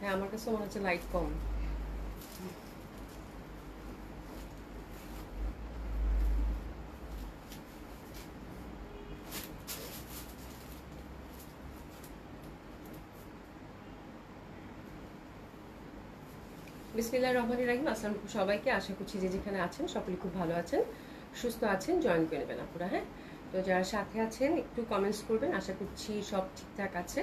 হ্যাঁ আমার কাছে মনে হচ্ছে লাইট কম। বিসমিল্লাহির রহমানির রহিম। আসসালামু আলাইকুম সবাইকে, আশা করছি যে যেখানে আছেন সকলে খুব ভালো আছেন, সুস্থ আছেন। জয়েন করে নেবেন আপুরা। হ্যাঁ, তো যারা সাথে আছেন একটু কমেন্টস করবেন, আশা করছি সব ঠিকঠাক আছে।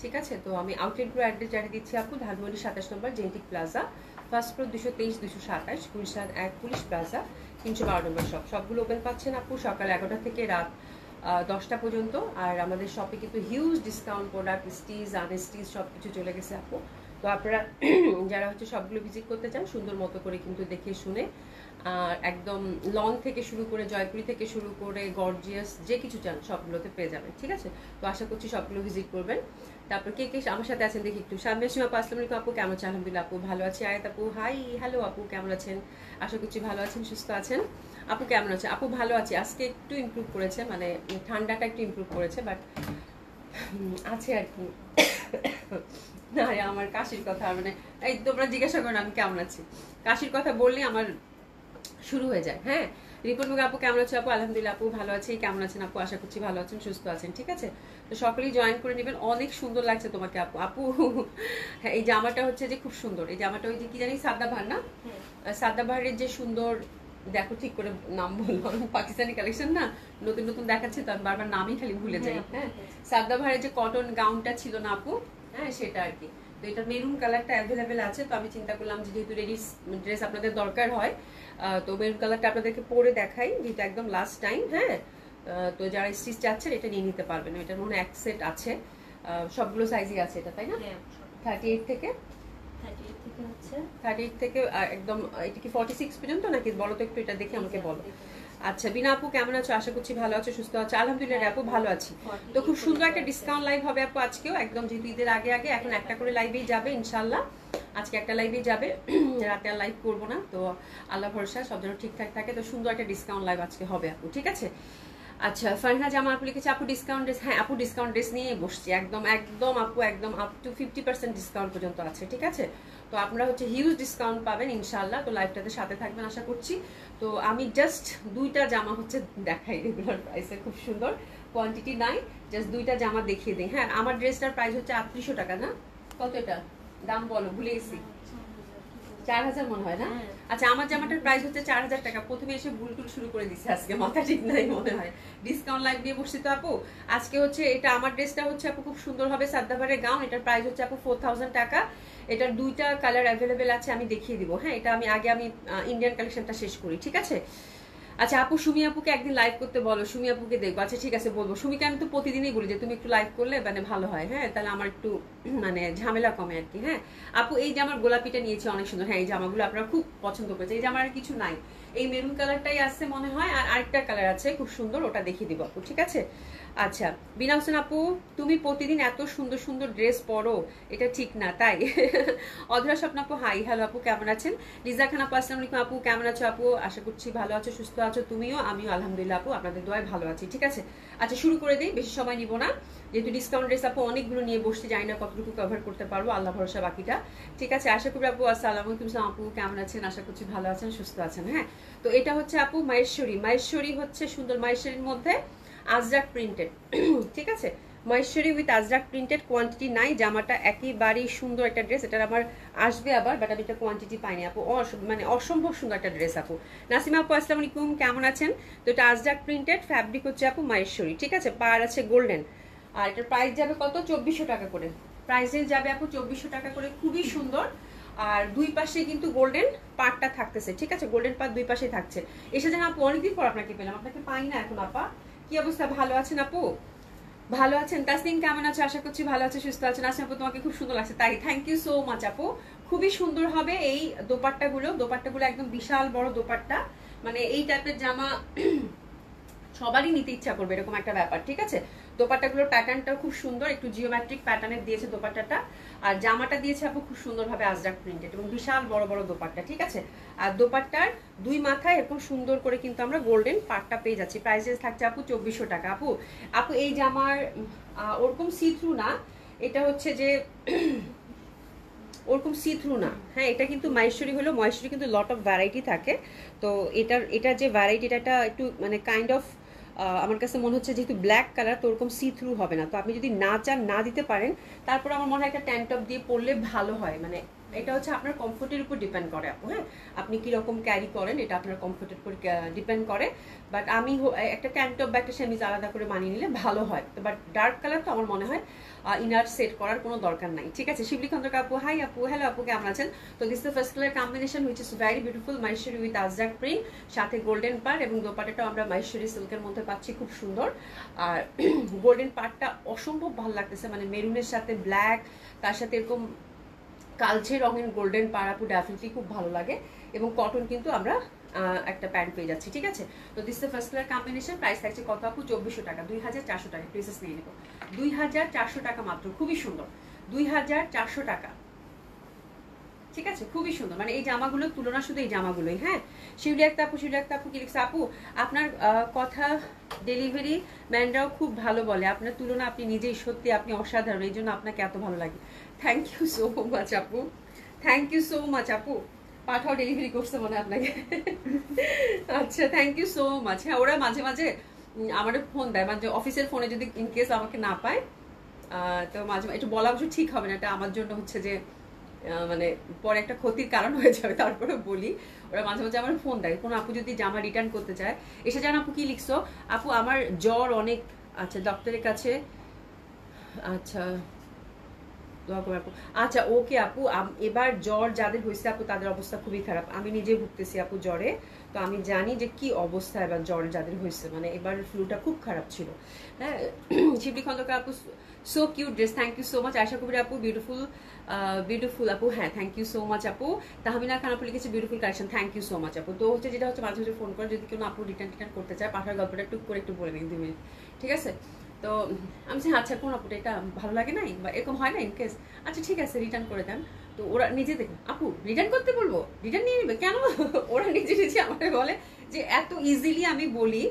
ঠিক আছে, তো আমি আউটলেটগুলো অ্যাড্রেস জানিয়ে দিচ্ছি আপু। ধানমন্ডি 27 নম্বর genetic plaza, first floor 223 227, Gulshan 1 police plaza 312 নম্বর শপ। সবগুলো ওপেন পাচ্ছেন আপু সকাল 11টা থেকে রাত 10টা পর্যন্ত। আর আমাদের শপে কিন্তু হিউজ ডিসকাউন্ট, প্রোডাক্ট স্টিজ আনস্টিজ সব কিছু চলে গেছে আপু। তো আপনারা যারা হচ্ছে সবগুলো ভিজিট করতে চান সুন্দর মতো করে কিন্তু দেখে শুনে, আর একদম লং থেকে শুরু করে জয়পুরি থেকে শুরু করে গর্জিয়াস যে কিছু চান সবগুলোতে পেয়ে যাবেন। ঠিক আছে, তো আশা করছি সবগুলো ভিজিট করবেন। তারপর কে কে আমার সাথে আছেন দেখি একটু। সামনে সীমা আপু, আসসালামু আলাইকুম আপু, কেমন আছেন? আলহামদুলিল্লাহ আপু ভালো আছি। আয়াত আপু হাই, হ্যালো আপু, কেমন আছেন? আশা করছি ভালো আছেন, সুস্থ আছেন। আপু কেমন আছে? আপু ভালো আছি, আজকে একটু ইমপ্রুভ করেছে, মানে ঠান্ডাটা একটু ইমপ্রুভ করেছে, বাট আছে আর কি। না রে, আমার কাশির কথা মানে এই তোমরা জিজ্ঞাসা করো আমি কেমন আছি, কাশির কথা বললে আমার শুরু হয়ে যায়। হ্যাঁ, রিপন মুখ আপু কেমন আছো? আপু আলহামদুলিল্লাহ আপু ভালো আছি। কেমন আছেন আপু? আশা করছি ভালো আছেন, সুস্থ আছেন। ঠিক আছে, তো সকলেই জয়েন করে নেবেন। অনেক সুন্দর লাগছে তোমাকে আপু। আপু হ্যাঁ, এই জামাটা হচ্ছে যে খুব সুন্দর। এই জামাটা ওই যে কি জানি সাদাবাহার না, সাদাবাহারের যে সুন্দর, দেখো ঠিক করে নাম বললাম, পাকিস্তানি কালেকশন না, নতুন নতুন দেখাচ্ছে তো আমি বারবার নামই খালি ভুলে যাই। হ্যাঁ, সাদাবাহারের যে কটন গাউনটা ছিল না আপু, হ্যাঁ সেটা আর কি। তো এটা মেরুন কালারটা অ্যাভেলেবেল আছে, তো আমি চিন্তা করলাম যে যেহেতু রেডি ড্রেস আপনাদের দরকার হয়, তো মেরুন কালারটা আপনাদেরকে পরে দেখাই, যেটা একদম লাস্ট টাইম। হ্যাঁ, তো যারা স্টিচ চাচ্ছেন এটা নিয়ে নিতে পারবেন। এটার মনে এক সেট আছে, সবগুলো সাইজই আছে এটা, তাই না? 38 থেকে 38 থেকে একদম এটা কি 46 পর্যন্ত নাকি? বলো তো একটু, এটা দেখে আমাকে বলো। আচ্ছা, বিনা আপু কেমন আছো? আশা করছি ভালো আছো, সুস্থ আছো। আলহামদুলিল্লাহ আপু ভালো আছি। তো খুব সুন্দর একটা ডিসকাউন্ট লাইভ হবে আপু আজকেও, একদম যেহেতু ঈদের আগে আগে এখন একটা করে লাইভেই যাবে ইনশাল্লাহ। আজকে একটা লাইভেই যাবে, রাতে আর লাইভ করবো না। তো আল্লাহ ভরসা সব যেন ঠিকঠাক থাকে। তো সুন্দর একটা ডিসকাউন্ট লাইভ আজকে হবে আপু, ঠিক আছে? আচ্ছা, ফারহা জামা আপু লিখেছে আপু ডিসকাউন্ট ড্রেস। হ্যাঁ আপু, ডিসকাউন্ট ড্রেস নিয়ে বসছি একদম একদম আপু, একদম আপ টু 50% ডিসকাউন্ট পর্যন্ত আছে। ঠিক আছে, তো আপনারা হচ্ছে হিউজ ডিসকাউন্ট পাবেন ইনশাল্লাহ। তো লাইভটাতে সাথে থাকবেন আশা করছি। তো আমি জাস্ট দুইটা জামা হচ্ছে দেখাই, রেগুলার প্রাইসে খুব সুন্দর, কোয়ান্টিটি নাই, জাস্ট দুইটা জামা দেখিয়ে দিই। হ্যাঁ, আমার ড্রেসটার প্রাইস হচ্ছে 3800 টাকা না? কত এটা দাম বলো, ভুলে গেছি। 4000 মনে হয় না? আচ্ছা, আমার জামাটার প্রাইস হচ্ছে 4000 টাকা। প্রথমে এসে ভুল টুল শুরু করে দিচ্ছে, আজকে মাথা ঠিক নাই মনে হয়। ডিসকাউন্ট লাইভ দিয়ে বসছি তো আপু আজকে। হচ্ছে এটা আমার ড্রেসটা হচ্ছে আপু খুব সুন্দর হবে, সাদাবারের গাউন। এটার প্রাইস হচ্ছে আপু 4000 টাকা। এটার দুইটা কালার অ্যাভেলেবেল আছে, আমি দেখিয়ে দিব। হ্যাঁ, এটা আমি আগে ইন্ডিয়ান কালেকশনটা শেষ করি, ঠিক আছে? আচ্ছা আপু, সুমি আপুকে একদিন লাইভ করতে বলো, সুমি আপুকে দেখবো। আচ্ছা ঠিক আছে, বলবো। সুমিকে আমি তো প্রতিদিনই বলি যে তুমি একটু লাইভ করলে মানে ভালো হয়। হ্যাঁ, তাহলে আমার একটু মানে ঝামেলা কমে আর কি। হ্যাঁ আপু, এই যে আমার গোলাপিটা নিয়েছি অনেক সুন্দর। হ্যাঁ, এই জামাগুলো আপনারা খুব পছন্দ করেছে। এই জামার কিছু নাই, এই মেরুন কালারটাই আছে মনে হয়, আর আরেকটা কালার আছে খুব সুন্দর, ওটা দেখিয়ে দিব আপু, ঠিক আছে? আচ্ছা, বিনা হোসেন আপু, তুমি প্রতিদিন এত সুন্দর সুন্দর ড্রেস পরো, এটা ঠিক না তাই? অধরা স্বপ্ন আপু হাই, হ্যালো আপু, কেমন আছেন? লিজা খান আপু আসসালামু আলাইকুম আপু, কেমন আছো আপু? আশা করছি ভালো আছো, সুস্থ আছো। তুমিও? আমিও আলহামদুলিল্লাহ আপু, আপনাদের দোয়ায় ভালো আছি। ঠিক আছে, আচ্ছা শুরু করে দিই, বেশি সময় নিব না, যেহেতু ডিসকাউন্ট ড্রেস আপু অনেকগুলো নিয়ে বসতে, জানি না কতটুকু কভার করতে পারবো, আল্লাহ ভরসা বাকিটা। ঠিক আছে, আশা করি আপু। আসসালামু আলাইকুম আপু, কেমন আছেন? আশা করছি ভালো আছেন, সুস্থ আছেন। হ্যাঁ, তো এটা হচ্ছে আপু মাহেশ্বরী। মাহেশ্বরী হচ্ছে সুন্দর, মাহেশ্বরীর মধ্যে আজরাক প্রিন্টেড। ঠিক আছে, Maheshwari with Ajrak printed, quantity নাই। জামাটা একেবারেই সুন্দর একটা ড্রেস, এটার আমার আসবে আবার, বাট আমি এটা কোয়ান্টিটি পাইনি আপু। মানে অসম্ভব সুন্দর একটা ড্রেস আপু। নাসিমা আপু আসসালামু আলাইকুম, কেমন আছেন? তো এটা আজরাক প্রিন্টেড, ফ্যাব্রিক হচ্ছে আপু মহেশ্বরী। ঠিক আছে, পার আছে গোল্ডেন, আর এটার প্রাইস যাবে কত? 2400 টাকা করে। প্রাইস রেঞ্জ যাবে আপু 2400 টাকা করে, খুবই সুন্দর। আর দুই পাশে কিন্তু গোল্ডেন পার্টটা থাকতেছে। ঠিক আছে, গোল্ডেন পার্ট দুই পাশে থাকছে। এসে যেন আপু অনেকদিন পর আপনাকে পেলাম, আপনাকে পাই না এখন আপা। কি অবস্থা, ভালো আছেন আপু? ভালো আছেন? তাসনিম কেমন আছে? আশা করছি ভালো আছে, সুস্থ আছেন। আসেন আপু, তোমাকে খুব সুন্দর লাগছে। তাই থ্যাংক ইউ সো মাচ আপু, খুবই সুন্দর হবে এই দোপাট্টাগুলো। দোপাট্টাগুলো একদম বিশাল বড় দোপাট্টা, মানে এই টাইপের জামা সবারই নিতে ইচ্ছা করবে, এরকম একটা ব্যাপার। ঠিক আছে, দোপাট্টাগুলোর প্যাটার্নটাও খুব সুন্দর, একটু জিওমেট্রিক প্যাটার্নের দিয়েছে দোপাট্টাটা। আর জামাটা দিয়েছে আপু খুব সুন্দরভাবে আজরাক প্রিন্টেড এবং বিশাল বড় বড় দোপাট্টা। ঠিক আছে, আর দোপাট্টার দুই মাথায় এরকম সুন্দর করে কিন্তু আমরা গোল্ডেন পাটটা পেয়ে যাচ্ছি। প্রাইস থাকছে আপু 2400 টাকা। আপু আপু এই জামার ওরকম সি থ্রু না, এটা হচ্ছে যে ওরকম সি থ্রু না। হ্যাঁ, এটা কিন্তু মাহেশ্বরী হলো, মহেশ্বরী কিন্তু লট অফ ভ্যারাইটি থাকে। তো এটা যে ভ্যারাইটি, এটা একটু মানে কাইন্ড অফ আমার কাছে মনে হচ্ছে যেহেতু ব্ল্যাক কালার, তো ওরকম সি থ্রু হবে না। তো আপনি যদি না চান, না দিতে পারেন, তারপর আমার মনে হয় একটা ট্যান টপ দিয়ে পরলে ভালো হয়। মানে এটা হচ্ছে আপনার কমফোর্টের উপর ডিপেন্ড করে আপু। হ্যাঁ, আপনি কিরকম ক্যারি করেন এটা আপনার কমফোর্টের উপর ডিপেন্ড করে। বাট আমি একটা ট্যান টপ বা একটা সেমিজ আলাদা করে মানিয়ে নিলে ভালো হয়। তো বাট ডার্ক কালার তো আমার মনে হয় ইনার সেট করার কোনো দরকার নাই। ঠিক আছে, শিবলি খন্দক আপু, হাই আপু, হ্যালো আপু, কেমন আছেন? তো this the first colour combination which is very beautiful, Maheshwari with Ajrak print, সাথে গোল্ডেন পার্ট, এবং দোপাট্টাটাও আমরা মাহেশ্বরী সিল্কের মধ্যে পাচ্ছি, খুব সুন্দর। আর গোল্ডেন পার্টটা অসম্ভব ভালো লাগতেছে, মানে মেরুনের সাথে ব্ল্যাক, তার সাথে এরকম কালচে রঙের গোল্ডেন পাড় আপু ডেফিনেটলি খুব ভালো লাগে। এবং কটন কিন্তু আমরা একটা প্যান্ট পেয়ে যাচ্ছি। ঠিক আছে, তো this the first colour combination. Price থাকছে কত আপু? 2400 টাকা, 2400 টাকা। প্রিন্সেস নিয়ে নেব 2400 টাকা মাত্র, খুবই সুন্দর, 2400 টাকা। ঠিক আছে, খুবই সুন্দর, মানে এই জামাগুলোর তুলনা শুধু এই জামাগুলোই। হ্যাঁ, শিউলি একটা আপু, শিউলি একটা আপু কি লিখছে? আপু আপনার কথা ডেলিভারি ম্যানরাও খুব ভালো বলে, আপনার তুলনা আপনি নিজেই সত্যি, আপনি অসাধারণ, এই জন্য আপনাকে এত ভালো লাগে। থ্যাংক ইউ সো মাচ আপু, থ্যাংক ইউ সো মাচ আপু। পাঠাও, ডেলিভারি করছে মনে হয় আপনাকে। আচ্ছা, থ্যাংক ইউ সো মাচ। হ্যাঁ, ওরা মাঝে মাঝে আমার ফোন দেয়, মানে অফিসের ফোনে যদি ইনকেস আমাকে না পায়, তো মাঝে একটু বলা অবশ্য ঠিক হবে না, এটা আমার জন্য হচ্ছে যে মানে পরে একটা ক্ষতির কারণ হয়ে যাবে, তারপরে বলি। ওরা মাঝে মাঝে আমার ফোন দেয়, কোনো আপু যদি জামা রিটার্ন করতে চায় এসে। জান আপু কি লিখছো? আপু আমার জ্বর অনেক, আচ্ছা ডক্টরের কাছে, আচ্ছা আপু, আচ্ছা ওকে আপু। এবার জ্বর যাদের হয়েছে আপু তাদের অবস্থা খুবই খারাপ, আমি নিজে ভুগতেছি আপু জ্বরে। তো আমি জানি যে কি অবস্থা এবার জ্বর যাদের হয়েছে, মানে এবার ফ্লুটা খুব খারাপ ছিল। হ্যাঁ, শিবলি খন্দকার আপু, so cute dress, thank you so much. আশা করি আপু বিউটিফুল, বিউটিফুল আপু, হ্যাঁ থ্যাংক ইউ সো মাচ আপু। তাহমিনা খান আপু লিখেছে beautiful collection, thank you so much আপু। তো হচ্ছে যেটা হচ্ছে মাঝে মাঝে ফোন করে যদি কেউ আপু রিটার্ন করতে চায়, পাঠার গল্পটা টুক করে একটু বলে নিন 2 মিনিট, ঠিক আছে? তো আমি আচ্ছা কোন আপুটা এটা ভালো লাগে নাই বা এরকম হয় না ইনকেস, আচ্ছা ঠিক আছে রিটার্ন করে দেন। তো ওরা নিজে দেখুন, আপু রিটার্ন করতে বলবো, রিটার্ন নিয়ে নেবে কেন? ওরা নিজে নিজে আমাকে বলে যে এত ইজিলি আমি বলি,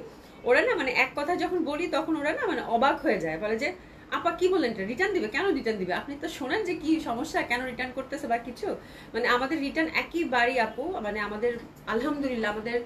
ওরা না মানে এক কথা যখন বলি তখন ওরা না মানে অবাক হয়ে যায়, বলে যে আপা কি বললেন, রিটার্ন দিবে? কেন রিটার্ন দিবে? আপনি তো শোনেন যে কি সমস্যা, কেন রিটার্ন করতেছে বা কিছু। মানে আমাদের রিটার্ন একইবারই আপু, মানে আমাদের আলহামদুলিল্লাহ আমাদের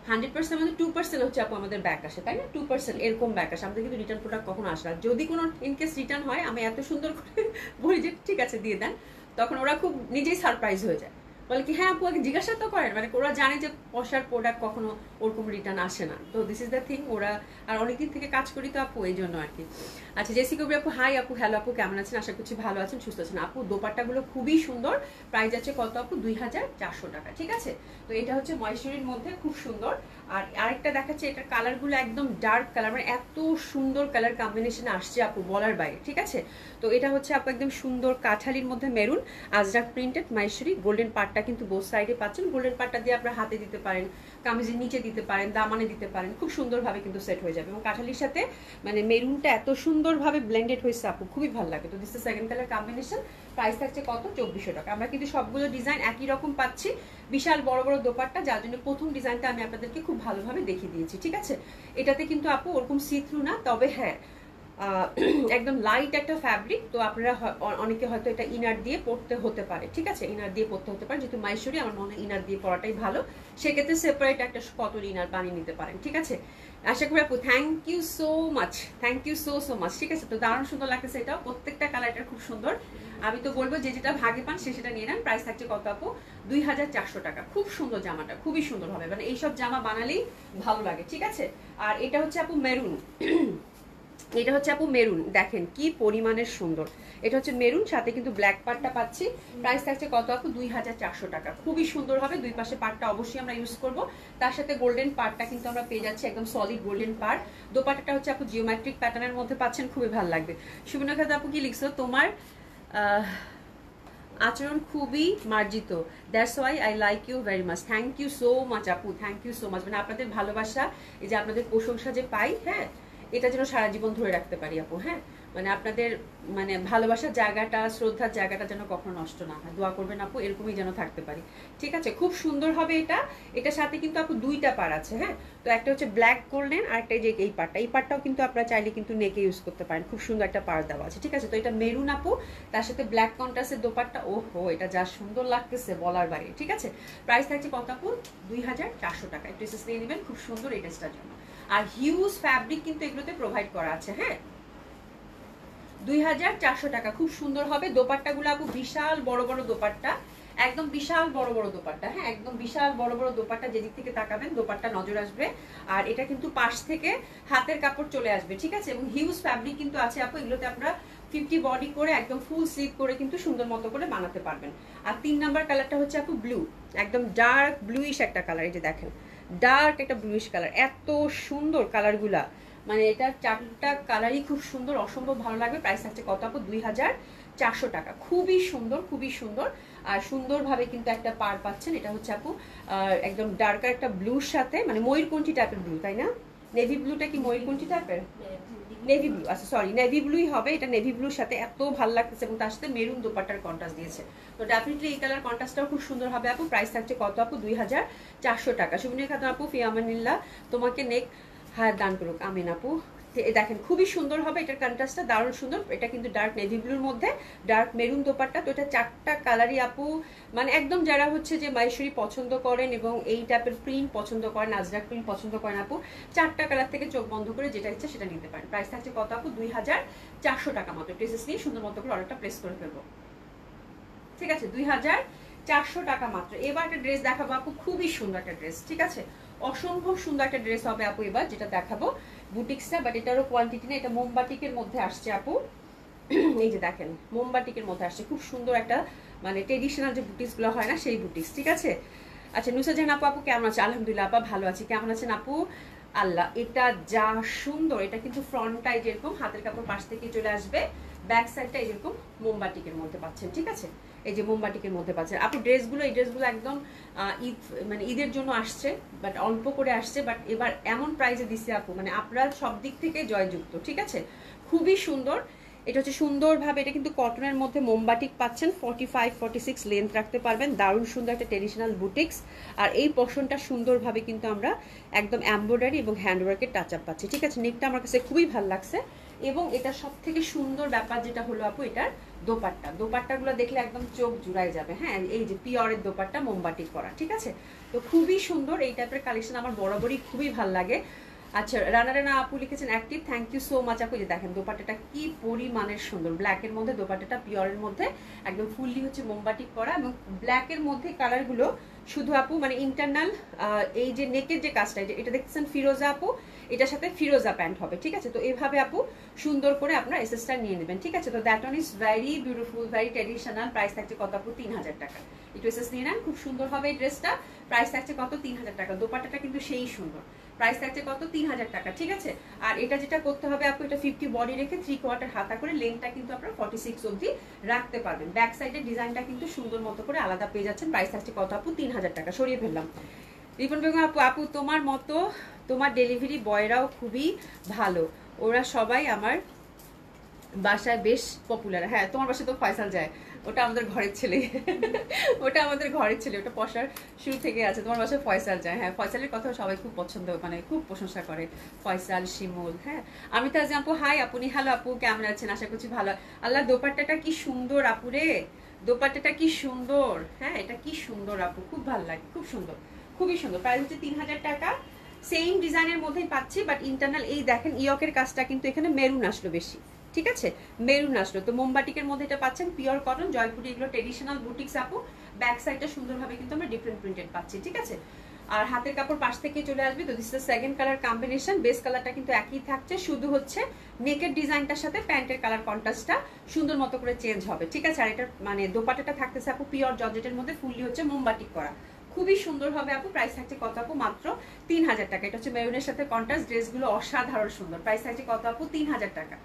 100% আমাদের 2% হচ্ছে আপু আমাদের ব্যাক আসে, তাই না? 2% এরকম ব্যাক আসে আমাদের, কিন্তু রিটার্ন প্রোডাক্ট কখনো আসে না। যদি কোনো ইনকেস রিটার্ন হয়, আমি এত সুন্দর করে বলি যে ঠিক আছে দিয়ে দেন, তখন ওরা খুব নিজেই সারপ্রাইজ হয়ে যায়, বলে কি হ্যাঁ আপু আগে জিজ্ঞাসা তো করেন, মানে ওরা জানে যে পশার প্রোডাক্ট কখনো ওরকম রিটার্ন আসে না। তো দিস ইজ দ্য থিং, ওরা আর অনেকদিন থেকে কাজ করি তো আপু, এই জন্য আর কি। আচ্ছা, জেসি কবি আপু, হাই আপু, হ্যালো আপু, কেমন আছেন? আশা করছি ভালো আছেন, সুস্থ আছেন আপু। দোপাট্টাগুলো খুবই সুন্দর, প্রাইস আছে কত আপু? 2400 টাকা। ঠিক আছে, তো এটা হচ্ছে মহেশ্বরীর মধ্যে খুব সুন্দর। আর আরেকটা দেখাচ্ছে, এটার কালারগুলো একদম ডার্ক কালার, মানে এত সুন্দর কালার কম্বিনেশন আসছে আপু বলার বাইরে। ঠিক আছে, তো এটা হচ্ছে আপু একদম সুন্দর কাঠালির মধ্যে maroon Ajrak printed Maheshwari. Golden পার্টটা কিন্তু বোথ সাইডে পাচ্ছেন, গোল্ডেন পার্টটা দিয়ে আপনার হাতে দিতে পারেন, কামিজের নিচে দিতে পারেন, দামানে দিতে পারেন, খুব সুন্দরভাবে কিন্তু সেট হয়ে যাবে। এবং কাঠালির সাথে মানে মেরুনটা এত সুন্দরভাবে ব্লেন্ডেড হয়েছে আপু, খুবই ভালো লাগে। তো this the second colour combination, price থাকছে কত? 2400 টাকা। আমরা কিন্তু সবগুলো ডিজাইন একই রকম পাচ্ছি, বিশাল বড় বড় দোপাট্টা, যার জন্য প্রথম ডিজাইনটা আমি আপনাদেরকে খুব ভালোভাবে দেখিয়ে দিয়েছি। ঠিক আছে, এটাতে কিন্তু আপু ওরকম সি থ্রু না, তবে হ্যাঁ একদম লাইট একটা ফ্যাব্রিক। তো আপনারা অনেকে হয়তো এটা ইনার দিয়ে পরতে হতে পারে। ঠিক আছে, ইনার দিয়ে পরতে হতে পারে, যেহেতু মহেশ্বরী আমার মনে হয় ইনার দিয়ে পরাটাই ভালো, সেক্ষেত্রে সেপারেট একটা কটন ইনার বানিয়ে নিতে পারেন। ঠিক আছে, আশা করি আপু, thank you so much, thank you so so much. ঠিক আছে, তো দারুণ সুন্দর লাগতেছে, এটাও প্রত্যেকটা কালারটা খুব সুন্দর। আমি তো বলবো যে যেটা ভাগে পান সে সেটা নিয়ে নেন। প্রাইস থাকছে কত আপু? 2400 টাকা। খুব সুন্দর জামাটা, খুবই সুন্দর হবে, মানে এইসব জামা বানালেই ভালো লাগে। ঠিক আছে, আর এটা হচ্ছে আপু মেরুন, এটা হচ্ছে আপু মেরুন, দেখেন কি পরিমাণের সুন্দর। এটা হচ্ছে মেরুন, সাথে কিন্তু ব্ল্যাক পার্টটা পাচ্ছি। প্রাইস থাকছে কত আপু? 2400 টাকা। খুবই সুন্দর হবে, দুই পাশে পার্টটা অবশ্যই আমরা ইউজ করব, তার সাথে গোল্ডেন পার্টটা কিন্তু আমরা পেয়ে যাচ্ছি, একদম সলিড গোল্ডেন পার্ট। দোপাট্টাটা হচ্ছে আপু জিওমেট্রিক প্যাটার্নের মধ্যে পাচ্ছেন, খুবই ভালো লাগবে। সুবিনা আপু কি লিখছো? তোমার আচরণ খুবই মার্জিত, that's why I like you very much. Thank you so much আপু, থ্যাংক ইউ সো মাচ। মানে আপনাদের ভালোবাসা, এই যে আপনাদের প্রশংসা যে পাই, হ্যাঁ এটা যেন সারা জীবন ধরে রাখতে পারি আপু। হ্যাঁ, মানে আপনাদের মানে ভালোবাসার জায়গাটা, শ্রদ্ধার জায়গাটা যেন কখনো নষ্ট না হয়, দোয়া করবেন আপু, এরকমই যেন থাকতে পারি। ঠিক আছে, খুব সুন্দর হবে এটা। এটার সাথে কিন্তু আপু দুইটা পার আছে। হ্যাঁ, তো একটা হচ্ছে ব্ল্যাক গোল্ডেন, আর একটা যে এই পার্টটাও কিন্তু আপনারা চাইলে কিন্তু নেকে ইউজ করতে পারেন, খুব সুন্দর একটা পার দেওয়া আছে। ঠিক আছে, তো এটা মেরুন আপু, তার সাথে ব্ল্যাক কন্ট্রাস্টের দোপাট্টা, ওহো এটা যা সুন্দর লাগতেছে বলার বাইরে। ঠিক আছে, প্রাইস থাকছে কত আপু? 2400 টাকা। একটু এসএস নিয়ে নেবেন, খুব সুন্দর এই ড্রেসটার জন্য। আর হিউজ ফ্যাব্রিক কিন্তু এগুলোতে প্রোভাইড করা আছে। হ্যাঁ, 2400 টাকা, খুব সুন্দর হবে। দোপাট্টাগুলো আপু বিশাল বড় বড় দোপাট্টা, একদম বিশাল বড় বড় দোপাট্টা। হ্যাঁ, একদম বিশাল বড় বড় দোপাট্টা, যেদিক থেকে তাকাবেন দোপাট্টা নজর আসবে। আর এটা কিন্তু পাশ থেকে হাতের কাপড় চলে আসবে। ঠিক আছে, এবং হিউজ ফ্যাব্রিক কিন্তু আছে আপু। এগুলোতে আপনারা 50 বডি করে একদম ফুল স্লিভ করে কিন্তু সুন্দর মতো করে বানাতে পারবেন। আর 3 নাম্বার কালারটা হচ্ছে আপু ব্লু, একদম ডার্ক ব্লুইশ একটা কালার। এই যে দেখেন, ডার্ক একটা ব্লুইশ কালার, এত সুন্দর কালারগুলা, মানে এটা 4টা কালারই খুব সুন্দর, অসম্ভব ভালো লাগবে। প্রাইস থাকছে কত আপু? 2400 টাকা। খুবই সুন্দর, খুবই সুন্দর। আর সুন্দরভাবে কিন্তু একটা পার পাচ্ছেন। এটা হচ্ছে আপু একদম ডার্কার একটা ব্লুর সাথে, মানে ময়ূরকণ্ঠী টাইপের ব্লু, তাই না? নেভি ব্লুটা কি ময়ূরকণ্ঠী টাইপের? নেভি ব্লু, আচ্ছা সরি, নেভি ব্লুই হবে এটা। নেভি ব্লুর সাথে এত ভালো লাগতেছে, এবং তার সাথে মেরুন দোপাট্টার কন্ট্রাস্ট দিয়েছে। তো ডেফিনেটলি এই কালার কন্ট্রাস্টটাও খুব সুন্দর হবে আপু। প্রাইস থাকছে কত আপু? 2400 টাকা। সুবিনিয়া খাতুন আপু, ফিয়ামানিল্লাহ তোমাকে নেক হায়াত দান করুক, আমিন আপু। দেখেন খুবই সুন্দর হবে, এটার কন্ট্রাস্টটা দারুণ সুন্দর। এটা কিন্তু ডার্ক নেভি ব্লুর মধ্যে ডার্ক মেরুন দোপাট্টা। তো এটা 4টা কালারই আপু, মানে একদম যারা হচ্ছে যে মাহেশ্বরী পছন্দ করেন এবং এই টাইপের প্রিন্ট পছন্দ করেন, আজরাক প্রিন্ট পছন্দ করেন আপু, 4টা কালার থেকে চোখ বন্ধ করে যেটা ইচ্ছে সেটা নিতে পারেন। প্রাইস থাকছে কত আপু? 2400 টাকা মাত্র। ড্রেসেস নিয়ে সুন্দর মতো করে অর্ডারটা প্লেস করে ফেলবো। ঠিক আছে, 2400 টাকা মাত্র। এবার একটা ড্রেস দেখাবো আপু, খুবই সুন্দর একটা ড্রেস। ঠিক আছে, অসম্ভব সুন্দর একটা ড্রেস হবে আপু এবার যেটা দেখাবো, বুটিক্সটা, বাট এটারও কোয়ান্টিটি না, এটা মোমবাটিকের মধ্যে আসছে আপু। এই যে দেখেন, মোমবাটিকের মধ্যে আসছে, খুব সুন্দর একটা মানে ট্রেডিশনাল যে বুটিক্স গুলো হয় না, সেই বুটিক্স। ঠিক আছে, আচ্ছা নুসা জাহান আপু, আপু কেমন আছে? আলহামদুলিল্লাহ আপা ভালো আছি, কেমন আছেন আপু? আল্লাহ, এটা যা সুন্দর। এটা কিন্তু ফ্রন্টটাই যেরকম হাতের কাপড় পাশ থেকে চলে আসবে, ব্যাক সাইডটা এরকম মোমবাটিকের মধ্যে পাচ্ছেন। ঠিক আছে, এই যে মোমবাটিকের মধ্যে পাচ্ছেন আপু। ড্রেসগুলো, এই ড্রেসগুলো একদম ঈদ মানে ঈদের জন্য আসছে, বাট অল্প করে আসছে, বাট এবার এমন প্রাইসে দিচ্ছে আপু, মানে আপনারা সব দিক থেকে জয়যুক্ত। ঠিক আছে, খুবই সুন্দর। এটা হচ্ছে সুন্দরভাবে, এটা কিন্তু কটনের মধ্যে মোমবাটিক পাচ্ছেন, 45-46 লেন্থ রাখতে পারবেন। দারুণ সুন্দর একটা ট্রেডিশনাল বুটিক্স। আর এই পোর্শনটা সুন্দরভাবে কিন্তু আমরা একদম এমব্রয়ডারি এবং হ্যান্ডওয়ার্কের টাচ আপ পাচ্ছি। ঠিক আছে, নেকটা আমার কাছে খুবই ভালো লাগছে। এবং এটা সব থেকে সুন্দর ব্যাপার যেটা হলো আপু, এটার দোপাট্টাগুলো দেখলে একদম চোখ জুড়াই যাবে। হ্যাঁ, এই যে পিওরের দোপাট্টা মোমবাটিক করা। ঠিক আছে, তো খুবই সুন্দর এই টাইপের কালেকশন আমার বরাবরই খুবই ভালো লাগে। আচ্ছা, রানা আপু লিখেছেন active, thank you so much আপু। যে দেখেন দোপাট্টাটা কি পরিমাণের সুন্দর, ব্ল্যাকের মধ্যে দোপাট্টাটা, পিওরের মধ্যে একদম ফুললি হচ্ছে মোমবাটিক করা, এবং ব্ল্যাকের মধ্যে কালারগুলো শুধু আপু মানে ইন্টারনাল এই যে নেকের যে কাজটা, এটা দেখতেছেন ফিরোজা আপু, এটার সাথে ফিরোজা প্যান্ট হবে। ঠিক আছে, তো এইভাবে আপু সুন্দর করে আপনারা এসএসটা নিয়ে নেবেন। ঠিক আছে, তো that one is very beautiful, very traditional. Price থাকছে কত আপু? 3000 টাকা। একটু এসএস নিয়ে নেন, খুব সুন্দর হবে এই ড্রেসটা। প্রাইস থাকছে কত? 3000 টাকা। দোপাট্টাটা কিন্তু সেই সুন্দর। প্রাইস থাকছে কত? 3000 টাকা। ঠিক আছে, আর এটা যেটা করতে হবে আপু, এটা 50 বডি রেখে 3/4 হাতা করে লেন্থটা কিন্তু আপনারা 46 অবধি রাখতে পারবেন। ব্যাক সাইডের ডিজাইনটা কিন্তু সুন্দর মতো করে আলাদা পেয়ে যাচ্ছেন। প্রাইস থাকছে কত আপু? 3000 টাকা। সরিয়ে ফেললাম। রিপন বেগম আপু, আপু তোমার মতো তোমার ডেলিভারি বয়রাও খুবই ভালো, ওরা সবাই আমার বাসায় বেশ পপুলার। হ্যাঁ, তোমার বাসায় তো ফয়সাল যায়, ওটা আমাদের ঘরের ছেলে। ওটা আমাদের ঘরের ছেলে, ওটা পশার শুরু থেকে আছে। তোমার বাসায় ফয়সাল যায়। হ্যাঁ, ফয়সালের কথা সবাই খুব পছন্দ, মানে খুব প্রশংসা করে, ফয়সাল, শিমুল। হ্যাঁ, আমি তো আজ আপু, হাই আপনি, হ্যালো আপু, কেমন আছেন? আশা করছি ভালো। আল্লাহ, দোপাট্টাটা কি সুন্দর আপুরে, দোপাট্টাটা কি সুন্দর। হ্যাঁ, এটা কি সুন্দর আপু, খুব ভালো লাগে, খুব সুন্দর, খুবই সুন্দর। প্রাইস হচ্ছে 3000 টাকা। সেম ডিজাইনের মধ্যেই পাচ্ছি, বাট ইন্টারনাল এই দেখেন ইয়কের কাজটা কিন্তু এখানে মেরুন আসলো বেশি। ঠিক আছে, মেরুন আসলো। তো মোমবাটিকের মধ্যে এটা পাচ্ছেন পিওর কটন, জয়পুরি, এগুলো ট্রেডিশনাল বুটিক্স আপু। ব্যাক সাইডটা সুন্দরভাবে কিন্তু আমরা ডিফারেন্ট প্রিন্টেড পাচ্ছি। ঠিক আছে, আর হাতের কাপড় পাশ থেকে চলে আসবে। তো this is second colour combination. Base কালারটা কিন্তু একই থাকছে, শুধু হচ্ছে নেকের ডিজাইনটার সাথে প্যান্টের কালার কন্ট্রাস্টটা সুন্দর মতো করে চেঞ্জ হবে। ঠিক আছে, আর এটা মানে দোপাট্টাটা থাকতেছে আপু পিওর জর্জেটের মধ্যে, ফুললি হচ্ছে মোমবাটিক করা, খুবই সুন্দর হবে আপু। প্রাইস থাকছে কত আপু? মাত্র 3000 টাকা। এটা হচ্ছে মেরুনের সাথে কন্ট্রাস্ট, ড্রেসগুলো অসাধারণ সুন্দর। প্রাইস থাকছে কত আপু? 3000 টাকা।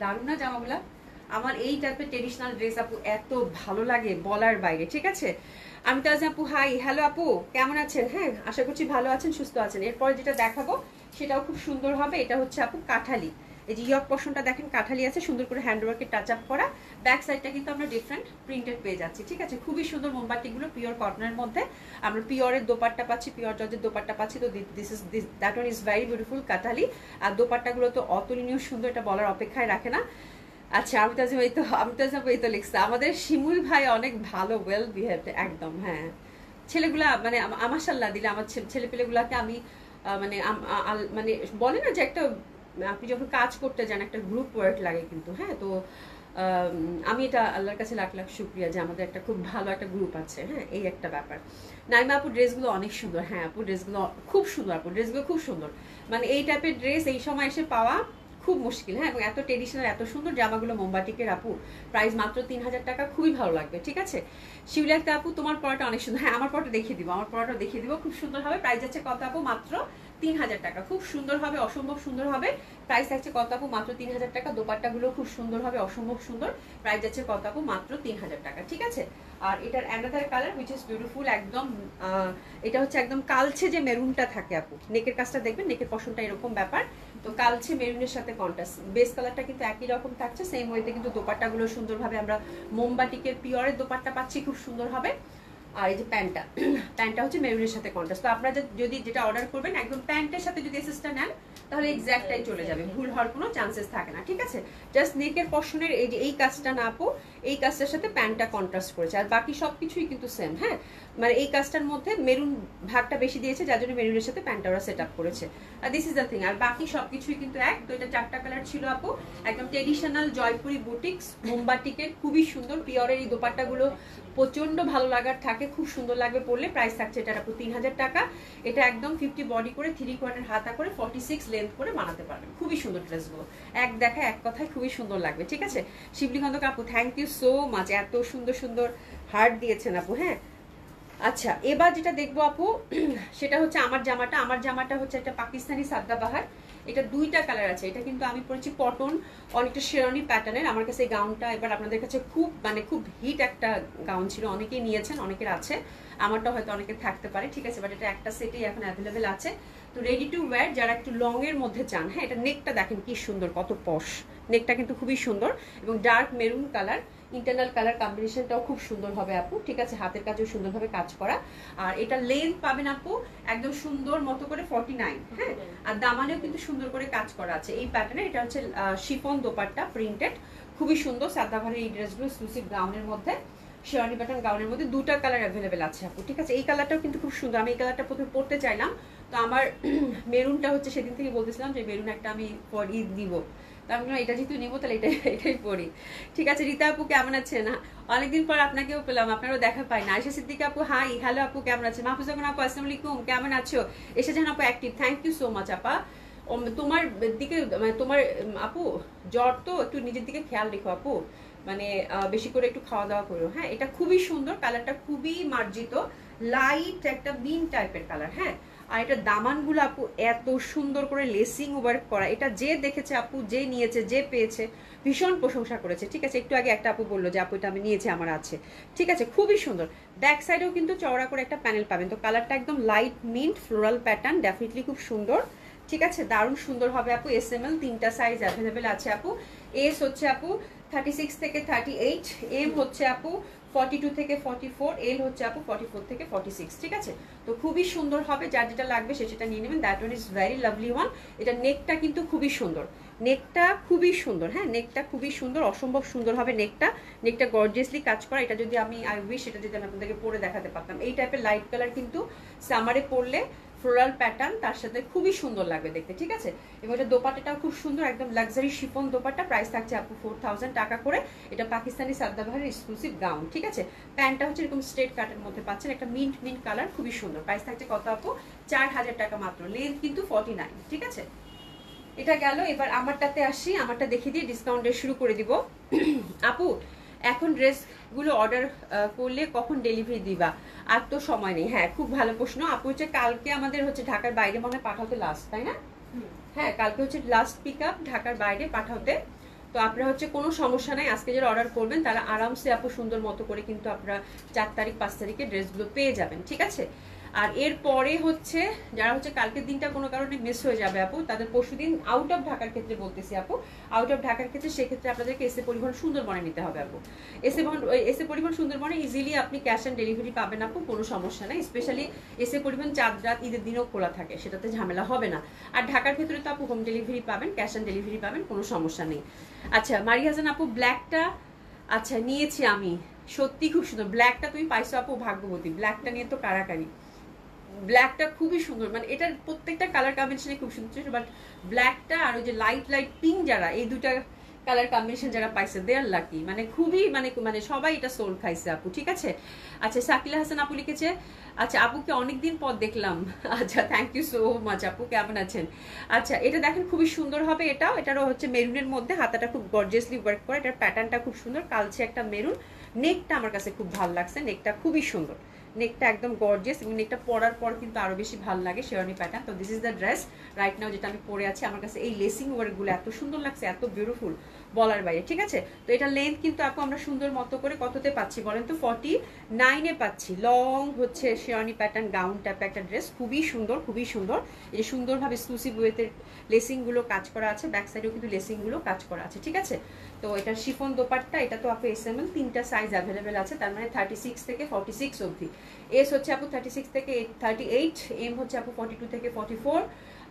দারুণ না জামাগুলা? আমার এই টাইপের ট্রেডিশনাল ড্রেস আপু এত ভালো লাগে বলার বাইরে। ঠিক আছে, আমি তো আজ আপু, হাই, হ্যালো আপু, কেমন আছেন? হ্যাঁ, আশা করছি ভালো আছেন, সুস্থ আছেন। এরপর যেটা দেখাবো সেটাও খুব সুন্দর হবে। এটা হচ্ছে আপু কাঠালি, এই যে ইয়ক পোর্শনটা দেখেন কাঠালি আছে, সুন্দর করে হ্যান্ডওয়ার্কের টাচ আপ করা। ব্যাক সাইডটা কিন্তু আমরা ডিফারেন্ট প্রিন্টেড পেয়ে যাচ্ছি, ঠিক আছে। খুবই সুন্দর মোমবাতিগুলো পিওর কটনের মধ্যে, আমরা পিওরের দোপাট্টা পাচ্ছি, পিওর জর্জের দোপাট্টা পাচ্ছি। তো that one is very beautiful কাঠালি। আর দোপাট্টাগুলো তো অতুলনীয় সুন্দর, এটা বলার অপেক্ষায় রাখে না। আচ্ছা, আমি তো লিখছি আমাদের শিমুল ভাই অনেক ভালো, ওয়েল বিহেভড একদম। হ্যাঁ, ছেলেগুলা মানে মাশাআল্লাহ দিলে আমার ছেলেপেলেগুলাকে আমি মানে মানে বলে না যে একটা আপনি যখন কাজ করতে যান একটা গ্রুপ ওয়ার্ক লাগে কিন্তু। হ্যাঁ, তো আমি এটা আল্লাহর কাছে লাখ লাখ শুকরিয়া যে আমাদের একটা খুব ভালো একটা গ্রুপ আছে। হ্যাঁ, এই একটা ব্যাপার। নাইমা আপু ড্রেসগুলো অনেক সুন্দর। হ্যাঁ আপু ড্রেসগুলো খুব সুন্দর, আপু ড্রেসগুলো খুব সুন্দর। মানে এই টাইপের ড্রেস এই সময় এসে পাওয়া খুব মুশকিল। হ্যাঁ, এবং এত ট্রেডিশনাল এত সুন্দর জামাগুলো মোমবাটিকের আপু, প্রাইস মাত্র 3000 টাকা, খুবই ভালো লাগবে, ঠিক আছে। শিউলি একটা আপু তোমার পড়াটা অনেক সুন্দর। হ্যাঁ, আমার পড়াটা দেখিয়ে দিব, আমার পড়াটা দেখিয়ে দিব, খুব সুন্দর হবে। প্রাইস যাচ্ছে কত আপু? মাত্র 3000 টাকা। খুব সুন্দর হবে, অসম্ভব সুন্দর হবে। প্রাইস থাকছে কত আপু? মাত্র 3000 টাকা। দোপাট্টাগুলো খুব সুন্দর হবে, অসম্ভব সুন্দর। প্রাইস যাচ্ছে কত আপু? মাত্র 3000 টাকা, ঠিক আছে। আর এটার another colour which is beautiful একদম, এটা হচ্ছে একদম কালচে যে মেরুনটা থাকে আপু, নেকের কাজটা দেখবেন, নেকের পশনটা এরকম ব্যাপার। তো কালচে মেরুনের সাথে কন্ট্রাস্ট, বেস কালারটা কিন্তু একই রকম থাকছে, সেম ওয়েতে কিন্তু দোপাট্টাগুলো সুন্দরভাবে আমরা মোমবাটিকের পিওরের দোপাট্টা পাচ্ছি, খুব সুন্দর হবে। আর এই যে প্যান্টটা হচ্ছে মেরুনের সাথে কন্ট্রাস্ট। তো আপনারা যদি যেটা অর্ডার করবেন একদম প্যান্টের সাথে যদি এসএসটা নেন তাহলে এক্স্যাক্টটাই চলে যাবে, ভুল হওয়ার কোনো চান্সেস থাকে না, ঠিক আছে। জাস্ট নেকের পশনের এই যে এই কাজটা না আপু, এই কাজটার সাথে প্যান্টটা কন্ট্রাস্ট করেছে, আর বাকি সবকিছুই কিন্তু সেম। হ্যাঁ, মানে এই কাজটার মধ্যে মেরুন ভাগটা বেশি দিয়েছে, যার জন্য মেরুনের সাথে প্যান্টটা ওরা সেট আপ করেছে। আর দিস ইজ দ্য থিং, আর বাকি সবকিছুই কিন্তু এক। তো এটা 4টা কালার ছিল আপু, একদম ট্রেডিশনাল জয়পুরি বুটিক্স মোমবাটিকের, খুবই সুন্দর পিওরের এই দোপাট্টাগুলো প্রচন্ড ভালো লাগার থাকে, খুব সুন্দর লাগবে পরলে। প্রাইস থাকছে এটার আপু 3000 টাকা। এটা একদম 50 বডি করে 3/4 হাতা করে 46 লেন্থ করে বানাতে পারবেন, খুবই সুন্দর ড্রেসগুলো। এক দেখায় এক কথায় খুবই সুন্দর লাগবে, ঠিক আছে। শিবলি খন্দক আপু থ্যাংক ইউ সো মাচ, এত সুন্দর সুন্দর হার্ট দিয়েছেন আপু। হ্যাঁ, আচ্ছা এবার যেটা দেখবো আপু সেটা হচ্ছে আমার জামাটা হচ্ছে একটা পাকিস্তানি সাদাবাহার। এটা 2টা কালার আছে। এটা কিন্তু আমি পরেছি কটন, অনেকটা শেরওয়ানি প্যাটার্নের। আমার কাছে এই গাউনটা এবার আপনাদের কাছে খুব মানে খুব হিট একটা গাউন ছিল, অনেকেই নিয়েছেন, অনেকের আছে, আমারটা হয়তো অনেকের থাকতে পারে, ঠিক আছে। বাট এটা একটা সেটেই এখন অ্যাভেলেবেল আছে। তো রেডি টু ওয়্যার যারা একটু লং এর মধ্যে চান। হ্যাঁ, এটা নেকটা দেখেন কি সুন্দর, কত পশ নেকটা কিন্তু খুবই সুন্দর, এবং dark maroon colour, internal colour কম্বিনেশনটাও খুব সুন্দর হবে আপু, ঠিক আছে। হাতের কাজেও সুন্দরভাবে কাজ করা। আর এটা লেন্থ পাবেন আপু একদম সুন্দর মতো করে 49। হ্যাঁ, আর দামানেও কিন্তু সুন্দর করে কাজ করা আছে এই প্যাটার্নে। এটা হচ্ছে শিফন দোপাট্টা প্রিন্টেড, খুবই সুন্দর সাদাভারে এই ড্রেসগুলো এক্সক্লুসিভ গাউনের মধ্যে, শেরওয়ানি প্যাটার্ন গাউনের মধ্যে 2টা কালার অ্যাভেলেবেল আছে আপু, ঠিক আছে। এই কালারটাও কিন্তু খুব সুন্দর, আমি এই কালারটা প্রথমে পরতে চাইলাম, তো আমার মেরুনটা হচ্ছে সেদিন থেকে বলতেছিলাম যে মেরুন একটা আমি ঈদ দিব, তো আমি এটা যেহেতু নিবো তাহলে এটাই পরি, ঠিক আছে। রীতা আপু কেমন আছেন? অনেকদিন পর আপনাকেও পেলাম, আপনারও দেখা পাই না। আয়েশা সিদ্দিকা আপু হাই, হ্যালো আপু কেমন আছেন? মাহফুজা আপু আসসালামু আলাইকুম, কেমন আছো? এসেছেন আপু active, thank you so much আপা। তোমার দিকে মানে তোমার আপু জ্বর, তো একটু নিজের দিকে খেয়াল রেখো আপু, মানে বেশি করে একটু খাওয়া দাওয়া করো। হ্যাঁ, এটা খুবই সুন্দর, কালারটা খুবই মার্জিত, লাইট একটা বিন টাইপের কালার। হ্যাঁ, আর এটা দামানগুলো আপু এত সুন্দর করে লেসিং ওয়ার্ক করা, এটা যে দেখেছে আপু, যে নিয়েছে, যে পেয়েছে ভীষণ প্রশংসা করেছে, ঠিক আছে। একটু আগে একটা আপু বললো যে আপু এটা আমি নিয়েছি, আমার আছে, ঠিক আছে, খুবই সুন্দর। ব্যাক সাইডেও কিন্তু চওড়া করে একটা প্যানেল পাবেন। তো কালারটা একদম light mint floral pattern, definitely খুব সুন্দর, ঠিক আছে, দারুণ সুন্দর হবে আপু। SML 3টা সাইজ অ্যাভেলেবেল আছে আপু। এস হচ্ছে আপু 36 থেকে 38, এম হচ্ছে আপু 42 থেকে 44, এল হচ্ছে আপু 44 থেকে 46, ঠিক আছে। তো খুবই সুন্দর হবে, যার যেটা লাগবে সে সেটা নিয়ে নেবেন। That one is very lovely one. এটা নেকটা কিন্তু খুবই সুন্দর, নেকটা খুবই সুন্দর। হ্যাঁ, নেকটা খুবই সুন্দর, অসম্ভব সুন্দর হবে নেকটা গর্জিয়াসলি কাজ করা। এটা যদি আমি এটা যদি আমি আপনাদেরকে পরে দেখাতে পারতাম। এই টাইপের লাইট কালার কিন্তু সামারে পরলে ফ্লোরাল প্যাটার্ন তার সাথে খুবই সুন্দর লাগবে দেখতে, ঠিক আছে। এবং এটা দোপাট্টাটাও খুব সুন্দর, একদম লাক্সারি শিফন দোপাট্টা। প্রাইস থাকছে আপু 4000 টাকা করে। এটা পাকিস্তানি সাদাবাহারের এক্সক্লুসিভ গাউন, ঠিক আছে। প্যান্টটা হচ্ছে এরকম স্ট্রেট কাটের মধ্যে পাচ্ছেন, একটা মিন্ট কালার, খুবই সুন্দর। প্রাইস থাকছে কত আপু? 4000 টাকা মাত্র। লেন্থ কিন্তু 49, ঠিক আছে। এটা গেল। এবার আমারটাতে আসি, আমারটা দেখিয়ে দিয়ে ডিসকাউন্টে শুরু করে দিব। আপু এখন ড্রেসগুলো অর্ডার করলে কখন ডেলিভারি দিবা? আর তো সময় নেই। হ্যাঁ, খুব ভালো প্রশ্ন আপু। হচ্ছে কালকে আমাদের হচ্ছে ঢাকার বাইরে মনে হয় পাঠাতে লাস্ট, তাই না? হ্যাঁ, কালকে হচ্ছে লাস্ট পিক আপ ঢাকার বাইরে পাঠাতে। তো আপনারা হচ্ছে কোনো সমস্যা নাই, আজকে যারা অর্ডার করবেন তারা আরামসে আপু সুন্দর মতো করে কিন্তু আপনারা 4 তারিখ 5 তারিখে ড্রেসগুলো পেয়ে যাবেন, ঠিক আছে। আর এরপরে হচ্ছে যারা হচ্ছে কালকের দিনটা কোনো কারণে মিস হয়ে যাবে আপু, তাদের পরশুদিন আউট অফ ঢাকার ক্ষেত্রে বলতেছি আপু, আউট অফ ঢাকার ক্ষেত্রে সেক্ষেত্রে আপনাদেরকে এসএ পরিবহন সুন্দরবনে নিতে হবে আপু। এসএ পরিবহন সুন্দরবনে ইজিলি আপনি ক্যাশ অন ডেলিভারি পাবেন আপু, কোনো সমস্যা নেই। স্পেশালি এসএ পরিবহন চাঁদ রাত ঈদের দিনও খোলা থাকে, সেটাতে ঝামেলা হবে না। আর ঢাকার ভেতরে তো আপু হোম ডেলিভারি পাবেন, ক্যাশ অন ডেলিভারি পাবেন, কোনো সমস্যা নেই। আচ্ছা মারিয়াজান আপু ব্ল্যাকটা আচ্ছা নিয়েছি আমি, সত্যি খুব সুন্দর। ব্ল্যাকটা তুমি পাইছো আপু, ভাগ্যবতী। ব্ল্যাকটা নিয়ে তো কারাকারি, ব্ল্যাকটা খুবই সুন্দর, মানে এটার প্রত্যেকটা কালার কম্বিনেশনে খুব সুন্দর। বাট ব্ল্যাকটা আর ওই যে লাইট লাইট পিঙ্ক, যারা এই দুটা কালার কম্বিনেশন যারা পাইছে দে আর লাকি, মানে খুবই মানে সবাই এটা সোল খাইছে আপু, ঠিক আছে। আচ্ছা সাকিলা হাসান আপু লিখেছে, আচ্ছা আপুকে অনেকদিন পর দেখলাম। আচ্ছা থ্যাংক ইউ সো মাচ আপু, কেমন আছেন? আচ্ছা এটা দেখেন খুবই সুন্দর হবে, এটারও হচ্ছে মেরুনের মধ্যে, হাতাটা খুব গর্জিয়াসলি ওয়ার্ক করে, এটার প্যাটার্নটা খুব সুন্দর, কালচে একটা মেরুন। নেকটা আমার কাছে খুব ভালো লাগছে, নেকটা খুবই সুন্দর, নেকটা একদম গর্জিয়াস, এবং নেকটা পরার পর কিন্তু আরো বেশি ভালো লাগে শেরওয়ানি প্যাটার্ন। তো this is the dress right now যেটা আমি পরে আছি। আমার কাছে এই লেসিং ওয়ার্কগুলো এত সুন্দর লাগছে, এত বিউটিফুল, বলার বাইরে, ঠিক আছে। তো এটা লেন্থ কিন্তু আপু আমরা সুন্দর মতো করে কততে পাচ্ছি বলেন তো, 49-এ পাচ্ছি। লং হচ্ছে শেরওয়ানি প্যাটার্ন গাউন টাইপ একটা ড্রেস, খুবই সুন্দর, খুবই সুন্দর। এই যে সুন্দরভাবে এক্সক্লুসিভ ওয়েতে লেসিংগুলো কাজ করা আছে, ব্যাক সাইডেও কিন্তু লেসিংগুলো কাজ করা আছে, ঠিক আছে। তো এটা শিফন দোপাট্টা, এটা তো আপু এসএমএল 3টা সাইজ অ্যাভেলেবেল আছে, তার মানে 36 থেকে 46 অবধি। এস হচ্ছে আপু 36 থেকে 38, এম হচ্ছে আপু 42 থেকে 44,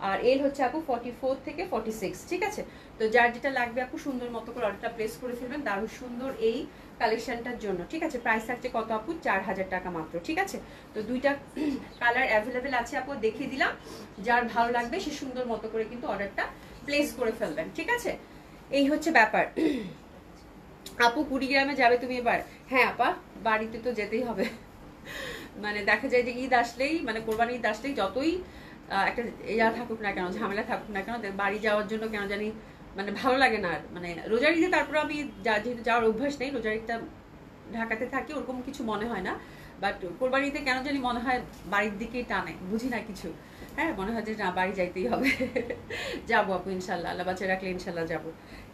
আর এল হচ্ছে আপু 44 থেকে 46, ঠিক আছে। তো যার যেটা লাগবে আপু সুন্দর মতো করে অর্ডারটা প্লেস করে ফেলবেন, দারুণ সুন্দর এই কালেকশনটার জন্য, ঠিক আছে। প্রাইস থাকছে কত আপু, 4000 টাকা মাত্র, ঠিক আছে। তো দুইটা কালার অ্যাভেলেবেল আছে আপু, দেখিয়ে দিলাম। যার ভালো লাগবে সে সুন্দর মতো করে কিন্তু অর্ডারটা প্লেস করে ফেলবেন, ঠিক আছে। এই হচ্ছে ব্যাপার। আপু কুড়িগ্রামে যাবে তুমি এবার? হ্যাঁ আপা, বাড়িতে তো যেতেই হবে। মানে দেখা যায় যে ঈদ আসলেই, মানে কোরবানি ঈদ আসলেই যতই একটা ইয়া থাকুক না কেন, ঝামেলা থাকুক না কেন, বাড়ি যাওয়ার জন্য কেন জানি মানে ভালো লাগে না আর। মানে রোজার ঈদে তারপর আমি যেহেতু যাওয়ার অভ্যাস নেই, রোজার ঈদটা ঢাকাতে থাকি, ওরকম কিছু মনে হয় না। বাট কোরবানিতে কেন জানি মনে হয় বাড়ির দিকেই টানে, বুঝি না কিছু। হ্যাঁ মনে হয় যে না বাড়ি যাইতেই হবে। যাবো আপু ইনশাল্লাহ, আল্লাহ বাচ্চা রাখলে ইনশাল্লাহ যাবো।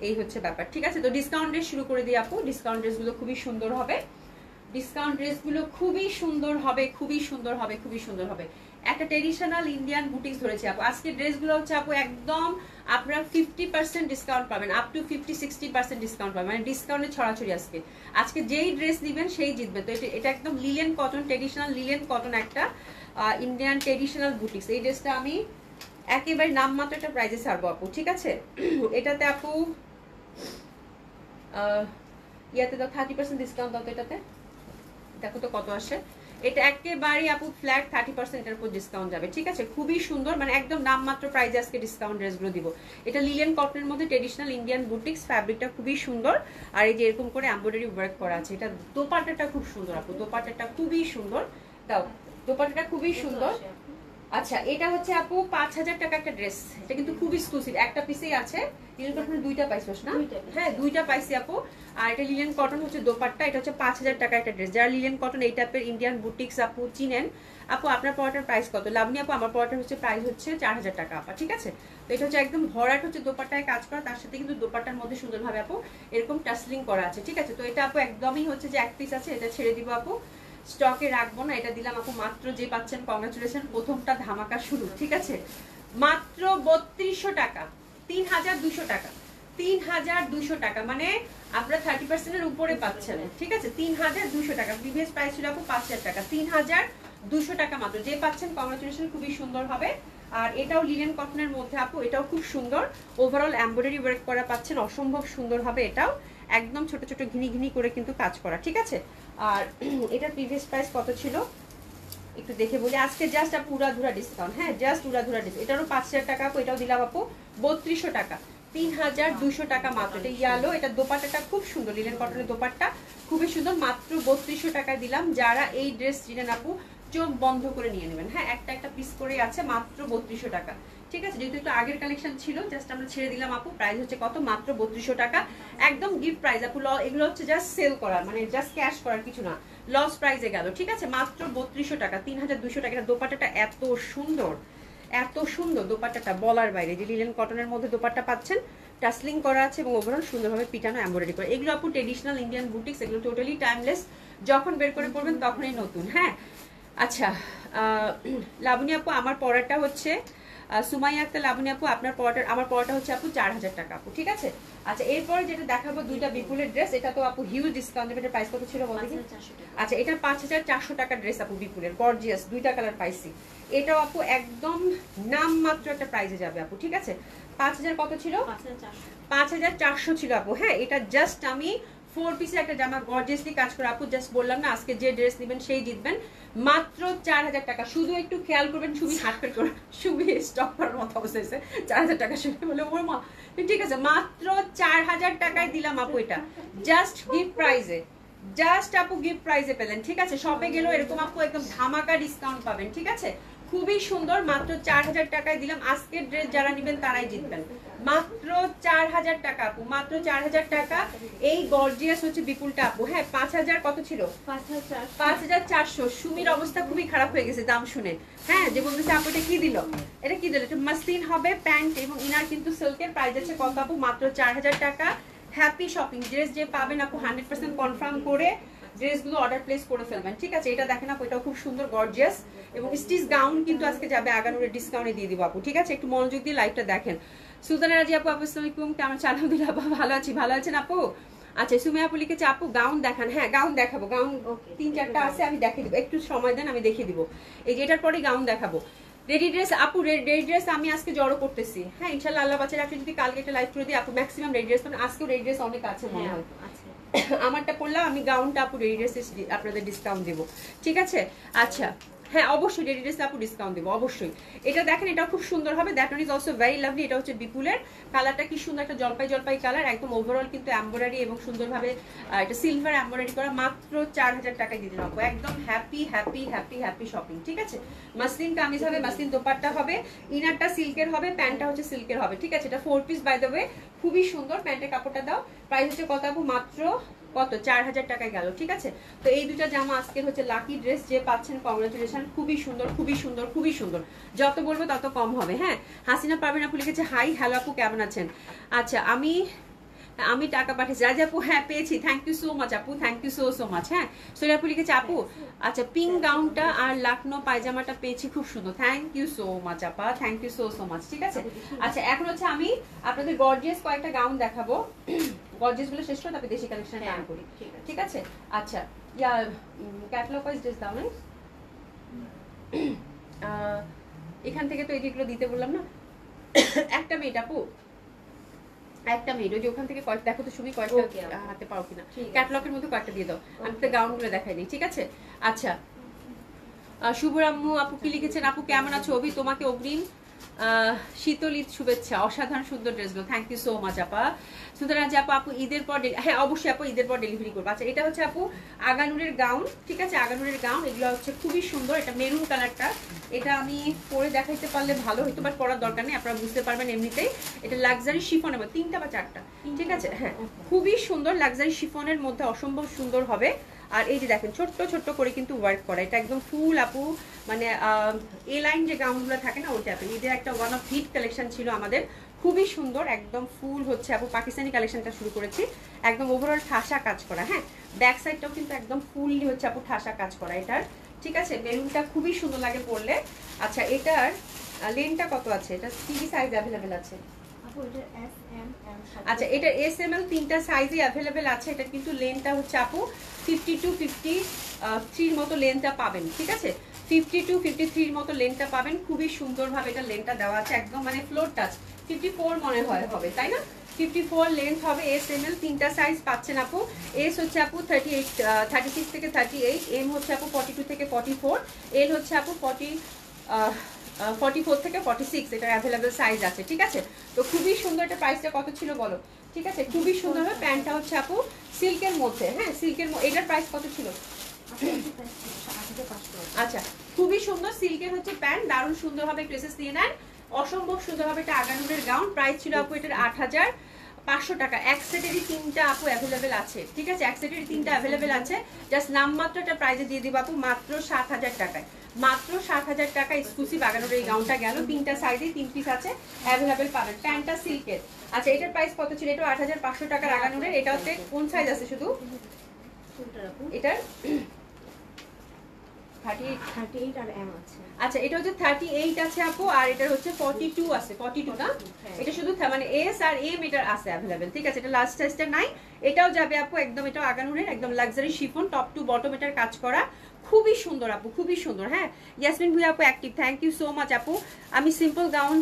এই হচ্ছে ব্যাপার, ঠিক আছে। তো ডিসকাউন্ট ড্রেস শুরু করে দিই আপু। ডিসকাউন্ট ড্রেসগুলো খুবই সুন্দর হবে, ডিসকাউন্ট ড্রেসগুলো খুবই সুন্দর হবে, খুবই সুন্দর হবে, খুবই সুন্দর হবে। একটা ট্রেডিশনাল ইন্ডিয়ান বুটিক্স ধরেছি আপু। আজকে ড্রেসগুলো হচ্ছে আপু একদম আপনারা 50% ডিসকাউন্ট পাবেন, আপ টু 50-60% ডিসকাউন্ট পাবেন, মানে ডিসকাউন্টে ছড়াছড়ি। আজকে যেই ড্রেস নেবেন সেই জিতবে। তো এটা একদম linen cotton, traditional linen cotton একটা ইন্ডিয়ান ট্রেডিশনাল বুটিক্স। এই ড্রেসটা আমি একেবারে নামমাত্র একটা প্রাইজে ছাড়বো আপু, ঠিক আছে। এটাতে আপু ইয়াতে দাও 30% ডিসকাউন্ট দাও তো, এটাতে দেখো তো কত আসে। এটা একেবারে আপু ফ্ল্যাট 30% এর উপর ডিসকাউন্ট যাবে, ঠিক আছে। খুবই সুন্দর, মানে একদম নামমাত্র প্রাইজে আজকে ডিসকাউন্ট ড্রেসগুলো দিব। এটা লিলেন কটনের মধ্যে ট্রেডিশনাল ইন্ডিয়ান বুটিক্স, ফ্যাব্রিকটা খুবই সুন্দর, আর এই যে এরকম করে এমব্রয়ডারি ওয়ার্ক করা আছে। এটা দোপাট্টাটা খুব সুন্দর আপু, দোপাট্টাটা খুবই সুন্দর, দাও দোপাট্টাটা খুবই সুন্দর। আচ্ছা এটা হচ্ছে আপু 5000 টাকা একটা ড্রেস, এটা কিন্তু খুব এক্সক্লুসিভ, একটা পিসেই আছে। লিলেন কটনের দুইটা পাইছো না? হ্যাঁ দুইটা পাইছি আপু। আর এটা লিলেন কটন হচ্ছে দোপাট্টা, এটা হচ্ছে 5000 টাকা একটা ড্রেস। যারা লিলেন কটন এই টাইপের ইন্ডিয়ান বুটিক্স আপু চিনেন, আপু আপনার পড়াটার প্রাইস কত? লাভনি আপু আমার পড়াটার হচ্ছে প্রাইস হচ্ছে 4000 টাকা আপা, ঠিক আছে। তো এটা হচ্ছে একদম ভরাট হচ্ছে দোপাট্টায় কাজ করা, তার সাথে কিন্তু দোপাট্টার মধ্যে সুন্দরভাবে আপু এরকম টাসলিং করা আছে, ঠিক আছে। তো এটা আপু একদমই হচ্ছে যে এক পিস আছে, এটা ছেড়ে দিব আপু, স্টকে রাখবো না। এটা দিলাম আপু মাত্র, যে পাচ্ছেন কংগ্রাচুলেশন, প্রথমটা ধামাকা শুরু, ঠিক আছে। মাত্র 3200 টাকা, 3200 টাকা, 3200 টাকা, মানে আপনারা 30% এর উপরে পাচ্ছেন, ঠিক আছে। 3200 টাকা, প্রিভিয়াস প্রাইস ছিল আপু 5000 টাকা, 3200 টাকা মাত্র, যে পাচ্ছেন কংগ্রাচুলেশন, খুবই সুন্দর হবে। আর এটাও লিলেন কটনের মধ্যে আপু, এটাও খুব সুন্দর, ওভারঅল এমব্রয়ডারি ওয়ার্ক করা পাচ্ছেন, অসম্ভব সুন্দর হবে। এটাও একদম ছোট ছোট ঘিনি ঘিনি করে কিন্তু কাজ করা, ঠিক আছে। আর এটার প্রিভিয়াস প্রাইস কত ছিল একটু দেখে বলি, আজকে জাস্ট আপু উড়াধুরা ডিসকাউন্ট, হ্যাঁ জাস্ট উড়াধুরা ডিসকাউন্ট। এটারও 5000 টাকা আপু, এটাও দিলাম আপু 3200 টাকা, 3200 টাকা মাত্র। এটা ইয়ালো, এটা দোপাট্টাটা খুব সুন্দর, লিলেন কটনের দোপাট্টা খুবই সুন্দর, মাত্র 3200 টাকা দিলাম। যারা এই ড্রেস চিনেন আপু চোখ বন্ধ করে নিয়ে নেবেন, হ্যাঁ একটা একটা পিস করে আছে, মাত্র 3200 টাকা, ঠিক আছে। যেহেতু একটু আগের কালেকশন ছিল, জাস্ট আমরা ছেড়ে দিলাম আপু। প্রাইস হচ্ছে কত? মাত্র 3200 টাকা, একদম গিফট প্রাইস আপু। এগুলো হচ্ছে জাস্ট সেল করার, মানে জাস্ট ক্যাশ করার কিছু না, লস প্রাইসে গেল, ঠিক আছে। মাত্র 3200 টাকা, 3200 টাকা। দোপাট্টাটা এত সুন্দর, এত সুন্দর দোপাট্টাটা, বলার বাইরে। যে লিলেন কটনের মধ্যে দোপাট্টা পাচ্ছেন, টাসলিং করা আছে এবং ওভারঅল সুন্দরভাবে পিটানো এমব্রয়ডারি করা। এগুলো আপু ট্রেডিশনাল ইন্ডিয়ান বুটিক্স, এগুলো টোটালি টাইমলেস, যখন বের করে পড়বেন তখনই নতুন, হ্যাঁ। আচ্ছা লাবণী আপু আমার পড়াটা হচ্ছে সুমাইয়া আক্তার লাবণী আপু আপনার পড়াটা আমার পড়াটা হচ্ছে আপু 4000 টাকা আপু, ঠিক আছে। আচ্ছা এরপরে যেটা দেখাবো দুইটা বিপুলের ড্রেস, এটা তো আপু হিউজ ডিসকাউন্ট, এটার প্রাইস কত ছিল বলতে? আচ্ছা এটা 5400 টাকা ড্রেস আপু বিপুলের, গর্জিয়াস দুইটা কালার পাইছি। এটাও আপু একদম নামমাত্র একটা প্রাইসে যাবে আপু, ঠিক আছে। 5000 কত ছিল? 5400 ছিল আপু। হ্যাঁ এটা জাস্ট আমি 4 পিসের একটা জামা গর্জিয়াসলি কাজ করে আপু, জাস্ট বললাম না আজকে যে ড্রেস নেবেন সেই জিতবেন, মাত্র 4000 টাকা। শুধু একটু খেয়াল করবেন সুমি হাটফেট করে সুমি স্টপ করার মতো অবস্থা হয়েছে 4000 টাকা শুনে বলে ওর মা, ঠিক আছে মাত্র 4000 টাকায় দিলাম আপু, এটা জাস্ট গিফট প্রাইজে, জাস্ট আপু গিফট প্রাইজে পেলেন, ঠিক আছে। শপে গেলেও এরকম আপু একদম ধামাকা ডিসকাউন্ট পাবেন, ঠিক আছে। খুবই সুন্দর, মাত্র 4000 টাকায় দিলাম। আজকের ড্রেস যারা নেবেন তারাই জিতবেন, মাত্র 4000 টাকা আপু, মাত্র 4000 টাকা। এই গর্জিয়াস হচ্ছে বিপুলটা আপু। হ্যাঁ 5000 কত ছিল? 5400। সুমির অবস্থা খুবই খারাপ হয়ে গেছে দাম শুনে। হ্যাঁ যে বলতেছে আপু এটা কি দিল, এটা কি দিল, এটা মাসলিন হবে প্যান্ট এবং ইনার কিন্তু সিল্কের, প্রাইস আছে কত আপু? মাত্র 4000 টাকা। Happy shopping. ড্রেস যে পাবেন আপু 100% কনফার্ম করে ড্রেসগুলো অর্ডার প্লেস করে ফেলবেন, ঠিক আছে। এটা দেখেন আপু, এটাও খুব সুন্দর গর্জিয়াস এবং স্টিচ গাউন কিন্তু আজকে যাবে আগানুরের ডিসকাউন্টে দিয়ে দিব আপু, ঠিক আছে। একটু মনোযোগ দিয়ে লাইভটা দেখেন। সুলতানা রাজি আপু, আসসালামু আলাইকুম, কেমন আছেন? আলহামদুলিল্লাহ ভালো আছি, ভালো আছেন আপু? আচ্ছা সুমিয়া আপু লিখেছে আপু গাউন দেখান। হ্যাঁ গাউন দেখাবো, গাউন 3-4টা আছে, আমি দেখিয়ে দিব, একটু সময় দেন আমি দেখিয়ে দিব। এই যে এটার পরে গাউন দেখাবো। রেডি ড্রেস আপু, রেডি ড্রেস আমি আজকে জড়ো করতেছি। হ্যাঁ ইনশাআল্লাহ আল্লাহ বাচ্চা রাখলে যদি কালকে একটা লাইভ করে দিই আপু, ম্যাক্সিমাম রেডি ড্রেস, মানে আজকেও রেডি ড্রেস অনেক আছে মনে হয়। আমারটা পড়লাম আমি, গাউনটা আপু রেডি ড্রেসে আপনাদের ডিসকাউন্ট দেবো, ঠিক আছে। আচ্ছা হ্যাঁ অবশ্যই রেডি ড্রেসে আপু ডিসকাউন্ট দেবো অবশ্যই। এটা দেখেন এটা খুব সুন্দর হবে, that one is also very lovely. এটা হচ্ছে বিপুলের, কালারটা কি সুন্দর, একটা জলপাই জলপাই কালার, একদম ওভারঅল কিন্তু এমব্রয়ডারি এবং সুন্দরভাবে এটা সিলভার এমব্রয়ডারি করা, মাত্র 4000 টাকায় দিয়ে দিলাম। একদম happy happy happy happy shopping, ঠিক আছে। মাসলিন কামিজ হবে, মাসলিন দোপাট্টা হবে, ইনারটা সিল্কের হবে, প্যান্টটা হচ্ছে সিল্কের হবে, ঠিক আছে। এটা 4 পিস বাই দ্য ওয়ে, খুবই সুন্দর। প্যান্টের কাপড়টা দাও, প্রাইস হচ্ছে কত আপু? মাত্র কত? 4000 টাকায় গেল, ঠিক আছে। তো এই দুটা জামা আজকের হচ্ছে লাকি ড্রেস, যে পাচ্ছেন কংগ্রাচুলেশন, খুবই সুন্দর খুবই সুন্দর খুবই সুন্দর, যত বলবো তত কম হবে। হ্যাঁ হাসিনা পারবেন আপু লিখেছে হাই হ্যালো আপু কেমন আছেন? আচ্ছা আমি টাকা পাঠিয়েছি রাজা আপু, হ্যাঁ পেয়েছি, থ্যাংক ইউ সো মাচ আপু, থ্যাংক ইউ সো মাচ। হ্যাঁ সোনিয়া আপু লিখেছে আপু আচ্ছা পিঙ্ক গাউনটা আর লাকনো পায়জামাটা পেয়েছি, খুব সুন্দর, থ্যাংক ইউ সো মাচ আপা, থ্যাংক ইউ সো মাচ, ঠিক আছে। আচ্ছা এখন হচ্ছে আমি আপনাদের গর্জিয়াস কয়েকটা গাউন দেখাবো, গর্জিয়াস গুলো শেষ করে তারপরে দেশি কালেকশন টান করি, ঠিক আছে। আচ্ছা ইয়া ক্যাটালগ ওয়াইজ ড্রেস দাও না, এখান থেকে তো এই যেগুলো দিতে বললাম না, একটা মিনিট আপু, একটা মিনিট, ওই যে ওখান থেকে কয়েকটা দেখো তো তুমি কয়েকটা হাতে পাও কিনা, ক্যাটালগের মধ্যে কয়েকটা দিয়ে দাও, আমি তো গাউন গুলো দেখাই দিই, ঠিক আছে। আচ্ছা শুভরাম্মু আপু কি লিখেছেন? আপু কেমন আছো? অভি তোমাকে অগ্রিম শীতল ঈদ শুভেচ্ছা, অসাধারণ সুন্দর ড্রেসগুলো, থ্যাংক ইউ সো মাচ আপা। সুতরাং যে আপু ঈদের পর, হ্যাঁ অবশ্যই আপু ঈদের পর ডেলিভারি করবো। আচ্ছা এটা হচ্ছে আপু আগানুরের গাউন, ঠিক আছে, আগানুরের গাউন, এগুলো হচ্ছে খুবই সুন্দর, এটা মেরুন কালারটা, এটা আমি পরে দেখাইতে পারলে ভালো হইতো, বাট পরার দরকার নেই, আপনারা বুঝতে পারবেন এমনিতেই। এটা লাক্সারি শিফন হবে, 3টা বা 4টা, ঠিক আছে। হ্যাঁ খুবই সুন্দর, লাক্সারি শিফনের মধ্যে অসম্ভব সুন্দর হবে। আর এই যে দেখেন ছোট্ট ছোট্ট করে কিন্তু ওয়ার্ক করা, এটা একদম ফুল আপু, মানে এ লাইন যে গাউনগুলো থাকে না ওইটা, ঈদের একটা ওয়ান অফ হিট কালেকশন ছিল আমাদের, খুবই সুন্দর, একদম ফুল হচ্ছে আপু পাকিস্তানি কালেকশনটা শুরু করেছি, একদম ওভারঅল ঠাসা কাজ করা। হ্যাঁ ব্যাক সাইডটাও কিন্তু একদম ফুললি হচ্ছে আপু ঠাসা কাজ করা এটার, ঠিক আছে। মেরুনটা খুবই সুন্দর লাগে পরলে। আচ্ছা এটার লেনটা কত আছে? এটা কি কি সাইজ অ্যাভেলেবেল আছে? আচ্ছা এটা এস এম এল 3টা সাইজই অ্যাভেলেবেল আছে। এটা কিন্তু লেনটা হচ্ছে আপু 50 to 53 মতো লেনটা পাবেন, ঠিক আছে, 50 to 53 মতো লেনটা পাবেন, খুবই সুন্দরভাবে এটা লেনটা দেওয়া আছে, একদম মানে ফ্লোর টাচ, 54 মনে হয় হবে তাই না, 54 লেন্থ হবে, এস এম এল 3টা সাইজ পাচ্ছেন আপু। এস হচ্ছে আপু 36 থেকে 38, এম হচ্ছে আপু 42 থেকে 44, এল হচ্ছে আপু 44 থেকে 46, এটা অ্যাভেলেবেল সাইজ আছে, ঠিক আছে। তো খুবই সুন্দর, এটা প্রাইসটা কত ছিল বলো, ঠিক আছে, খুবই সুন্দর হবে। প্যান্টটা হচ্ছে আপু সিল্কের মধ্যে, হ্যাঁ সিল্কের, এটার প্রাইস কত ছিল? আচ্ছা খুবই সুন্দর সিল্কের হচ্ছে প্যান্ট, দারুণ সুন্দর হবে, ড্রেসেস দিয়ে নেন, অসম্ভব সুন্দর হবে। এটা আগানুরের গাউন, প্রাইস ছিল আপু এটার 8500 টাকা। এক সেটেরই 3টা আপু অ্যাভেলেবেল আছে, ঠিক আছে, এক সেটেরই 3টা অ্যাভেলেবেল আছে, জাস্ট নামমাত্র একটা প্রাইসে দিয়ে দিব আপু, মাত্র 7000 টাকায়, মাত্র 7000 টাকা এক্সক্লুসিভ আগানোর এই গাউনটা গেল, 3টা সাইজে 3 পিস আছে অ্যাভেলেবেল পাবেন। প্যান্টটা সিল্কের। আচ্ছা এটার প্রাইস কত ছিল? এটা 8500 টাকার আগানোরের। এটা হচ্ছে কোন সাইজ আছে শুধু এটার? 38 আর এম আছে। আচ্ছা এটা হচ্ছে 38 আছে আপু, আর এটা হচ্ছে 42 আছে, 42 না, এটা শুধু মানে এস আর এম এটা আছে अवेलेबल, ঠিক আছে। এটা লাস্ট সাইজটা নাই, এটাও যাবে আপু একদম, এটাও আগানুরের একদম luxury chiffon, top to bottom এটার কাজ করা, খুবই সুন্দর আপু, খুবই সুন্দর। হ্যাঁ ইয়াসমিন ভুইয়া আপু active, thank you so much আপু। আমি সিম্পল গাউন,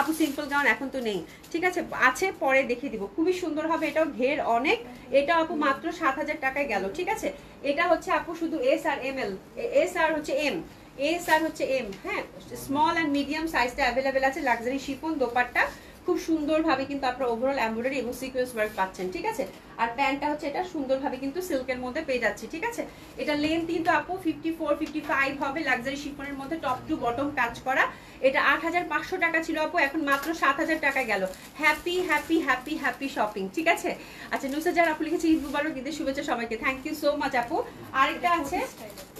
আপু সিম্পল গাউন এখন তো নেই, ঠিক আছে, আছে পরে দেখিয়ে দিব, খুবই সুন্দর হবে, এটাও ঘের অনেক, এটা আপু মাত্র 7000 টাকায় গেল, ঠিক আছে। এটা হচ্ছে আপু শুধু এস আর এম এল, এস আর হচ্ছে এম, এস আর হচ্ছে এম, হ্যাঁ স্মল অ্যান্ড মিডিয়াম সাইজটা অ্যাভেলেবেল আছে, লাক্সারি শিফন দোপাট্টা, খুব সুন্দরভাবে কিন্তু আপনারা ওভারঅল এমব্রয়ডারি এবং সিকোয়েন্স ওয়ার্ক পাচ্ছেন, ঠিক আছে। আর প্যান্টটা হচ্ছে এটা সুন্দরভাবে কিন্তু সিল্কের মধ্যে পেয়ে যাচ্ছে, ঠিক আছে। এটা লেন্থ কিন্তু আপু 54 55 হবে, লাক্সারি শিফনের মধ্যে টপ টু বটম কাজ করা। এটা 8500 টাকা ছিল আপু, এখন মাত্র 7000 টাকা গেল। Happy happy happy happy shopping, ঠিক আছে। আচ্ছা নুসরাত আপু লিখেছে ঈদ মুবারক, ঈদের শুভেচ্ছা সবাইকে, থ্যাংক ইউ সো মাচ আপু। আরেকটা আছে,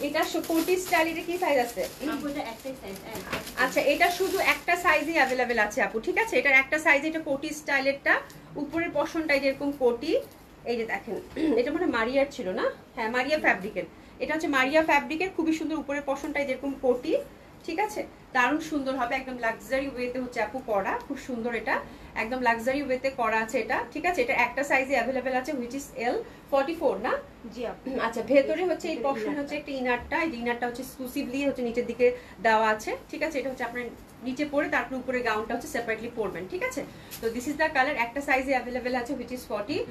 এটা কোটি স্টাইল, এটা কি সাইজ আছে? আচ্ছা এটা শুধু একটা সাইজই অ্যাভেলেবেল আছে আপু, ঠিক আছে। এটার একটা সাইজ, এটা কোটি স্টাইলেরটা, উপরের পশনটা যেরকম কোটি, এই যে দেখেন এটা মানে মারিয়ার ছিল না, হ্যাঁ মারিয়া ফ্যাব্রিকের, এটা হচ্ছে মারিয়া ফ্যাব্রিকের, খুবই সুন্দর, উপরের পশনটাই যেরকম কোটি, ঠিক আছে, দারুণ সুন্দর হবে, একদম লাক্সারি ওয়েতে হচ্ছে আপু করা, খুব সুন্দর, এটা একদম লাক্সারি ওয়েতে করা আছে এটা, ঠিক আছে। এটা একটা সাইজে অ্যাভেলেবেল আছে, হুইচ ইজ L 44 না? জি আপু। আচ্ছা ভেতরে হচ্ছে এই পশন হচ্ছে একটা ইনারটা, এই ইনারটা হচ্ছে এক্সক্লুসিভলি হচ্ছে নিচের দিকে দেওয়া আছে, ঠিক আছে। এটা হচ্ছে আপনার নিচে পরে তারপর উপরে গাউনটা হচ্ছে সেপারেটলি পরবেন, ঠিক আছে। তো দিস ইজ দ্য কালার, একটা সাইজে অ্যাভেলেবেল আছে, হুইচ ইজ 44,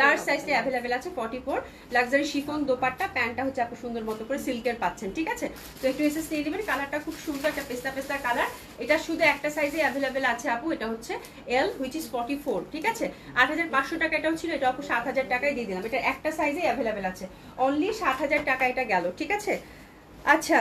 লার্জ সাইজটা অ্যাভেলেবেল আছে 44, লাক্সারি শিফন দোপাট্টা, প্যান্টটা হচ্ছে আপনি সুন্দর মতো করে সিল্কের পাচ্ছেন, ঠিক আছে। তো একটু এসএস নিয়ে নেবেন, কালারটা খুব সুন্দর, একটা পেস্তা পেস্তা কালার, এটা শুধু একটা সাইজে অ্যাভেলেবেল আছে আপু, এটা হচ্ছে L হুইচ ইজ 44, ঠিক আছে। 8500 টাকা এটাও ছিল, এটা আপু 7000 টাকায় দিয়ে দিলাম, এটা একটা সাইজে অ্যাভেলেবেল আছে, অনলি 7000 টাকা এটা গেল, ঠিক আছে। আচ্ছা